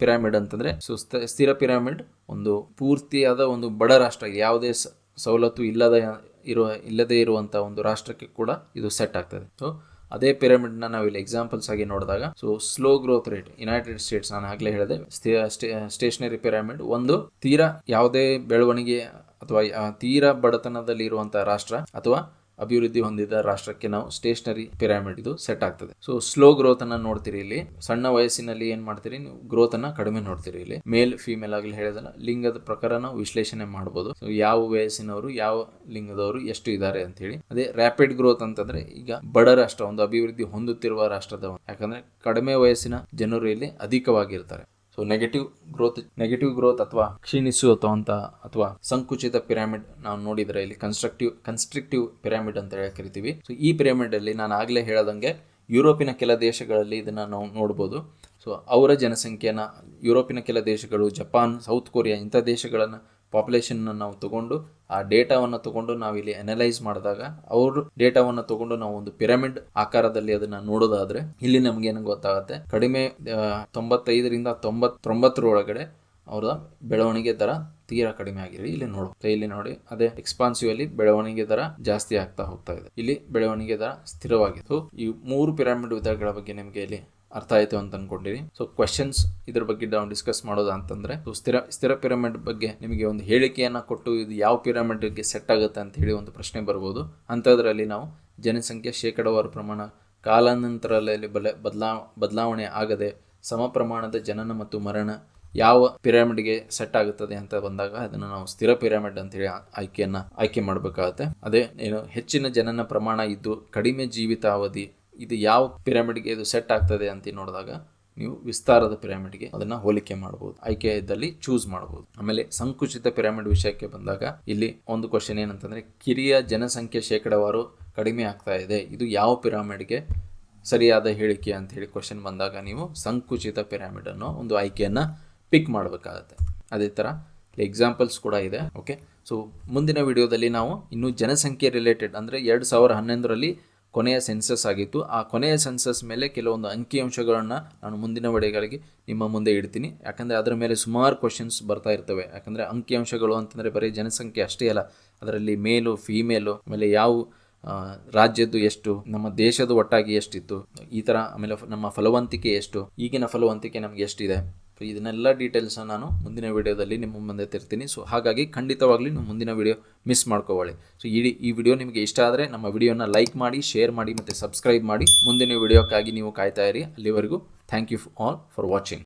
ಪಿರಮಿಡ್ ಅಂತಂದ್ರೆ ಸ್ಥಿರ ಪಿರಮಿಡ್ ಒಂದು ಪೂರ್ತಿಯಾದ ಒಂದು ಬಡ ರಾಷ್ಟ್ರ, ಯಾವುದೇ ಸವಲತ್ತು ಇಲ್ಲದೇ ಇರುವಂತ ಒಂದು ರಾಷ್ಟ್ರಕ್ಕೆ ಕೂಡ ಇದು ಸೆಟ್ ಆಗ್ತದೆ. ಸೊ ಅದೇ ಪಿರಮಿಡ್ನ ನಾವಿಲ್ಲಿ ಎಕ್ಸಾಂಪಲ್ಸ್ ಆಗಿ ನೋಡಿದಾಗ, so slow growth rate United States, ನಾನು ಆಗಲೇ ಹೇಳಿದೆ ಸ್ಟೇಷನರಿ ಪಿರಮಿಡ್ ಒಂದು ತೀರಾ ಯಾವುದೇ ಬೆಳವಣಿಗೆ ಅಥವಾ ತೀರಾ ಬಡತನದಲ್ಲಿ ಇರುವಂತಹ ರಾಷ್ಟ್ರ ಅಥವಾ ಅಭಿವೃದ್ಧಿ ಹೊಂದಿದ ರಾಷ್ಟ್ರಕ್ಕೆ ನಾವು ಸ್ಟೇಷನರಿ ಪಿರಮಿಡ್ ಇದು ಸೆಟ್ ಆಗ್ತದೆ. ಸೊ ಸ್ಲೋ ಗ್ರೋತ್ ಅನ್ನ ನೋಡ್ತೀರಿ. ಇಲ್ಲಿ ಸಣ್ಣ ವಯಸ್ಸಿನಲ್ಲಿ ಏನ್ ಮಾಡ್ತೀರಿ ನೀವು, ಗ್ರೋತ್ ಅನ್ನ ಕಡಿಮೆ ನೋಡ್ತೀರಿ. ಇಲ್ಲಿ ಮೇಲ್ ಫೀಮೇಲ್ ಆಗಲಿ ಹೇಳಿದಲ್ಲ, ಲಿಂಗದ ಪ್ರಕಾರ ನಾವು ವಿಶ್ಲೇಷಣೆ ಮಾಡಬಹುದು. ಸೊ ಯಾವ ವಯಸ್ಸಿನವರು ಯಾವ ಲಿಂಗದವರು ಎಷ್ಟು ಇದ್ದಾರೆ ಅಂತ ಹೇಳಿ. ಅದೇ ರ್ಯಾಪಿಡ್ ಗ್ರೋತ್ ಅಂತಂದ್ರೆ ಈಗ ಬಡ ರಾಷ್ಟ್ರ, ಒಂದು ಅಭಿವೃದ್ಧಿ ಹೊಂದುತ್ತಿರುವ ರಾಷ್ಟ್ರದ, ಯಾಕಂದ್ರೆ ಕಡಿಮೆ ವಯಸ್ಸಿನ ಜನರು ಇಲ್ಲಿ ಅಧಿಕವಾಗಿರ್ತಾರೆ. ಸೊ ನೆಗೆಟಿವ್ ಗ್ರೋತ್ ಅಥವಾ ಕ್ಷೀಣಿಸುವಂತ ಅಥವಾ ಸಂಕುಚಿತ ಪಿರಾಮಿಡ್ ನಾವು ನೋಡಿದ್ರೆ ಇಲ್ಲಿ ಕನ್ಸ್ಟ್ರಕ್ಟಿವ್ ಪಿರಾಮಿಡ್ ಅಂತ ಹೇಳಿ ಕರಿತೀವಿ. ಸೊ ಈ ಪಿರಾಮಿಡ್ ಅಲ್ಲಿ ನಾನು ಆಗ್ಲೇ ಹೇಳದಂಗೆ ಯುರೋಪಿನ ಕೆಲ ದೇಶಗಳಲ್ಲಿ ಇದನ್ನ ನಾವು ನೋಡ್ಬೋದು. ಸೊ ಅವರ ಜನಸಂಖ್ಯೆನ ಯುರೋಪಿನ ಕೆಲ ದೇಶಗಳು, ಜಪಾನ್, ಸೌತ್ ಕೊರಿಯಾ ಇಂಥ ದೇಶಗಳನ್ನ ಪಾಪ್ಯುಲೇಷನ್ ನಾವು ತಗೊಂಡು ಆ ಡೇಟಾವನ್ನು ತಗೊಂಡು ನಾವಿಲ್ಲಿ ಅನಲೈಸ್ ಮಾಡಿದಾಗ, ಅವ್ರ ಡೇಟಾವನ್ನು ತಗೊಂಡು ನಾವು ಒಂದು ಪಿರಮಿಡ್ ಆಕಾರದಲ್ಲಿ ಅದನ್ನ ನೋಡೋದಾದ್ರೆ ಇಲ್ಲಿ ನಮ್ಗೆ ಏನು ಗೊತ್ತಾಗುತ್ತೆ, ಕಡಿಮೆ 95ರಿಂದ 99 ಒಳಗಡೆ ಅವರ ಬೆಳವಣಿಗೆ ದರ ತೀರಾ ಕಡಿಮೆ ಆಗಿದೆ. ಇಲ್ಲಿ ನೋಡಿ ಅದೇ ಎಕ್ಸ್ಪಾನ್ಸಿವ್ ಅಲ್ಲಿ ಬೆಳವಣಿಗೆ ದರ ಜಾಸ್ತಿ ಆಗ್ತಾ ಹೋಗ್ತಾ ಇದೆ, ಇಲ್ಲಿ ಬೆಳವಣಿಗೆ ದರ ಸ್ಥಿರವಾಗಿದೆ. ಈ 3 ಪಿರಮಿಡ್ ವಿಧಗಳ ಬಗ್ಗೆ ನಿಮಗೆ ಇಲ್ಲಿ ಅರ್ಥ ಆಯ್ತು ಅಂತ ಅನ್ಕೊಂಡಿರಿ. ಸೊ ಕ್ವೆಶನ್ಸ್ ಇದ್ರ ಬಗ್ಗೆ ನಾವು ಡಿಸ್ಕಸ್ ಮಾಡೋದು ಅಂತಂದ್ರೆ, ಸ್ಥಿರ ಪಿರಮಿಡ್ ಬಗ್ಗೆ ನಿಮಗೆ ಒಂದು ಹೇಳಿಕೆಯನ್ನ ಕೊಟ್ಟು ಇದು ಯಾವ ಪಿರಮಿಡ್ಗೆ ಸೆಟ್ ಆಗುತ್ತೆ ಅಂತ ಹೇಳಿ ಒಂದು ಪ್ರಶ್ನೆ ಬರ್ಬೋದು. ಅಂಥದ್ರಲ್ಲಿ ನಾವು ಜನಸಂಖ್ಯೆ ಶೇಕಡಾವಾರು ಪ್ರಮಾಣ ಕಾಲಾನಂತರದಲ್ಲಿ ಬದಲಾವಣೆ ಆಗದೆ ಸಮ ಪ್ರಮಾಣದ ಜನನ ಮತ್ತು ಮರಣ ಯಾವ ಪಿರಮಿಡ್ಗೆ ಸೆಟ್ ಆಗುತ್ತದೆ ಅಂತ ಬಂದಾಗ ಅದನ್ನು ನಾವು ಸ್ಥಿರ ಪಿರಮಿಡ್ ಅಂತೇಳಿ ಆಯ್ಕೆ ಮಾಡಬೇಕಾಗುತ್ತೆ. ಅದೇ ಏನು ಹೆಚ್ಚಿನ ಜನನ ಪ್ರಮಾಣ ಇದ್ದು ಕಡಿಮೆ ಜೀವಿತಾವಧಿ ಇದು ಯಾವ ಪಿರಮಿಡ್ಗೆ ಇದು ಸೆಟ್ ಆಗ್ತದೆ ಅಂತ ನೋಡಿದಾಗ ನೀವು ವಿಸ್ತಾರದ ಪಿರಮಿಡ್ಗೆ ಅದನ್ನ ಹೋಲಿಕೆ ಮಾಡಬಹುದು. ಆಯ್ಕೆ ಇದ್ದಲ್ಲಿ ಚೂಸ್ ಮಾಡಬಹುದು. ಆಮೇಲೆ ಸಂಕುಚಿತ ಪಿರಮಿಡ್ ವಿಷಯಕ್ಕೆ ಬಂದಾಗ ಇಲ್ಲಿ ಒಂದು ಕ್ವಶನ್ ಏನಂತಂದ್ರೆ ಕಿರಿಯ ಜನಸಂಖ್ಯೆ ಶೇಕಡಾವಾರು ಕಡಿಮೆ ಆಗ್ತಾ ಇದೆ, ಇದು ಯಾವ ಪಿರಮಿಡ್ಗೆ ಸರಿಯಾದ ಹೇಳಿಕೆ ಅಂತ ಹೇಳಿ ಕ್ವಶನ್ ಬಂದಾಗ ನೀವು ಸಂಕುಚಿತ ಪಿರಮಿಡ್ ಅನ್ನೋ ಒಂದು ಆಯ್ಕೆಯನ್ನ ಪಿಕ್ ಮಾಡಬೇಕಾಗತ್ತೆ. ಅದೇ ಥರ ಎಕ್ಸಾಂಪಲ್ಸ್ ಕೂಡ ಇದೆ. ಓಕೆ, ಸೊ ಮುಂದಿನ ವಿಡಿಯೋದಲ್ಲಿ ನಾವು ಇನ್ನು ಜನಸಂಖ್ಯೆ ರಿಲೇಟೆಡ್ ಅಂದರೆ 2011ರಲ್ಲಿ ಕೊನೆಯ ಸೆನ್ಸಸ್ ಆಗಿತ್ತು. ಆ ಕೊನೆಯ ಸೆನ್ಸಸ್ ಮೇಲೆ ಕೆಲವೊಂದು ಅಂಕಿಅಂಶಗಳನ್ನು ನಾನು ಮುಂದಿನ ವಿಡಿಯೋಗಳಿಗೆ ನಿಮ್ಮ ಮುಂದೆ ಇಡ್ತೀನಿ. ಯಾಕಂದರೆ ಅದರ ಮೇಲೆ ಸುಮಾರು ಕ್ವಶನ್ಸ್ ಬರ್ತಾ ಇರ್ತವೆ. ಯಾಕಂದರೆ ಅಂಕಿಅಂಶಗಳು ಅಂತಂದರೆ ಬರೀ ಜನಸಂಖ್ಯೆ ಅಷ್ಟೇ ಅಲ್ಲ, ಅದರಲ್ಲಿ ಮೇಲು ಫೀಮೇಲು, ಆಮೇಲೆ ಯಾವ ರಾಜ್ಯದ್ದು ಎಷ್ಟು, ನಮ್ಮ ದೇಶದ ಒಟ್ಟಾಗಿ ಎಷ್ಟಿತ್ತು, ಈ ಥರ. ಆಮೇಲೆ ನಮ್ಮ ಫಲವಂತಿಕೆ ಎಷ್ಟು, ಈಗಿನ ಫಲವಂತಿಕೆ ನಮಗೆ ಎಷ್ಟಿದೆ, ಇದನ್ನೆಲ್ಲ ಡೀಟೇಲ್ಸ್ನ ನಾನು ಮುಂದಿನ ವಿಡಿಯೋದಲ್ಲಿ ನಿಮ್ಮ ಮುಂದೆ ತರ್ತೀನಿ. ಸೊ ಹಾಗಾಗಿ ಖಂಡಿತವಾಗ್ಲೂ ನೀವು ಮುಂದಿನ ವಿಡಿಯೋ ಮಿಸ್ ಮಾಡ್ಕೋಬೇಡಿ. ಸೊ ಈ ವಿಡಿಯೋ ನಿಮಗೆ ಇಷ್ಟ ಆದರೆ ನಮ್ಮ ವಿಡಿಯೋನ ಲೈಕ್ ಮಾಡಿ, ಶೇರ್ ಮಾಡಿ ಮತ್ತು ಸಬ್ಸ್ಕ್ರೈಬ್ ಮಾಡಿ. ಮುಂದಿನ ವಿಡಿಯೋಕ್ಕಾಗಿ ನೀವು ಕಾಯ್ತಾ ಇರಿ. ಅಲ್ಲಿವರೆಗೂ thank you all for watching.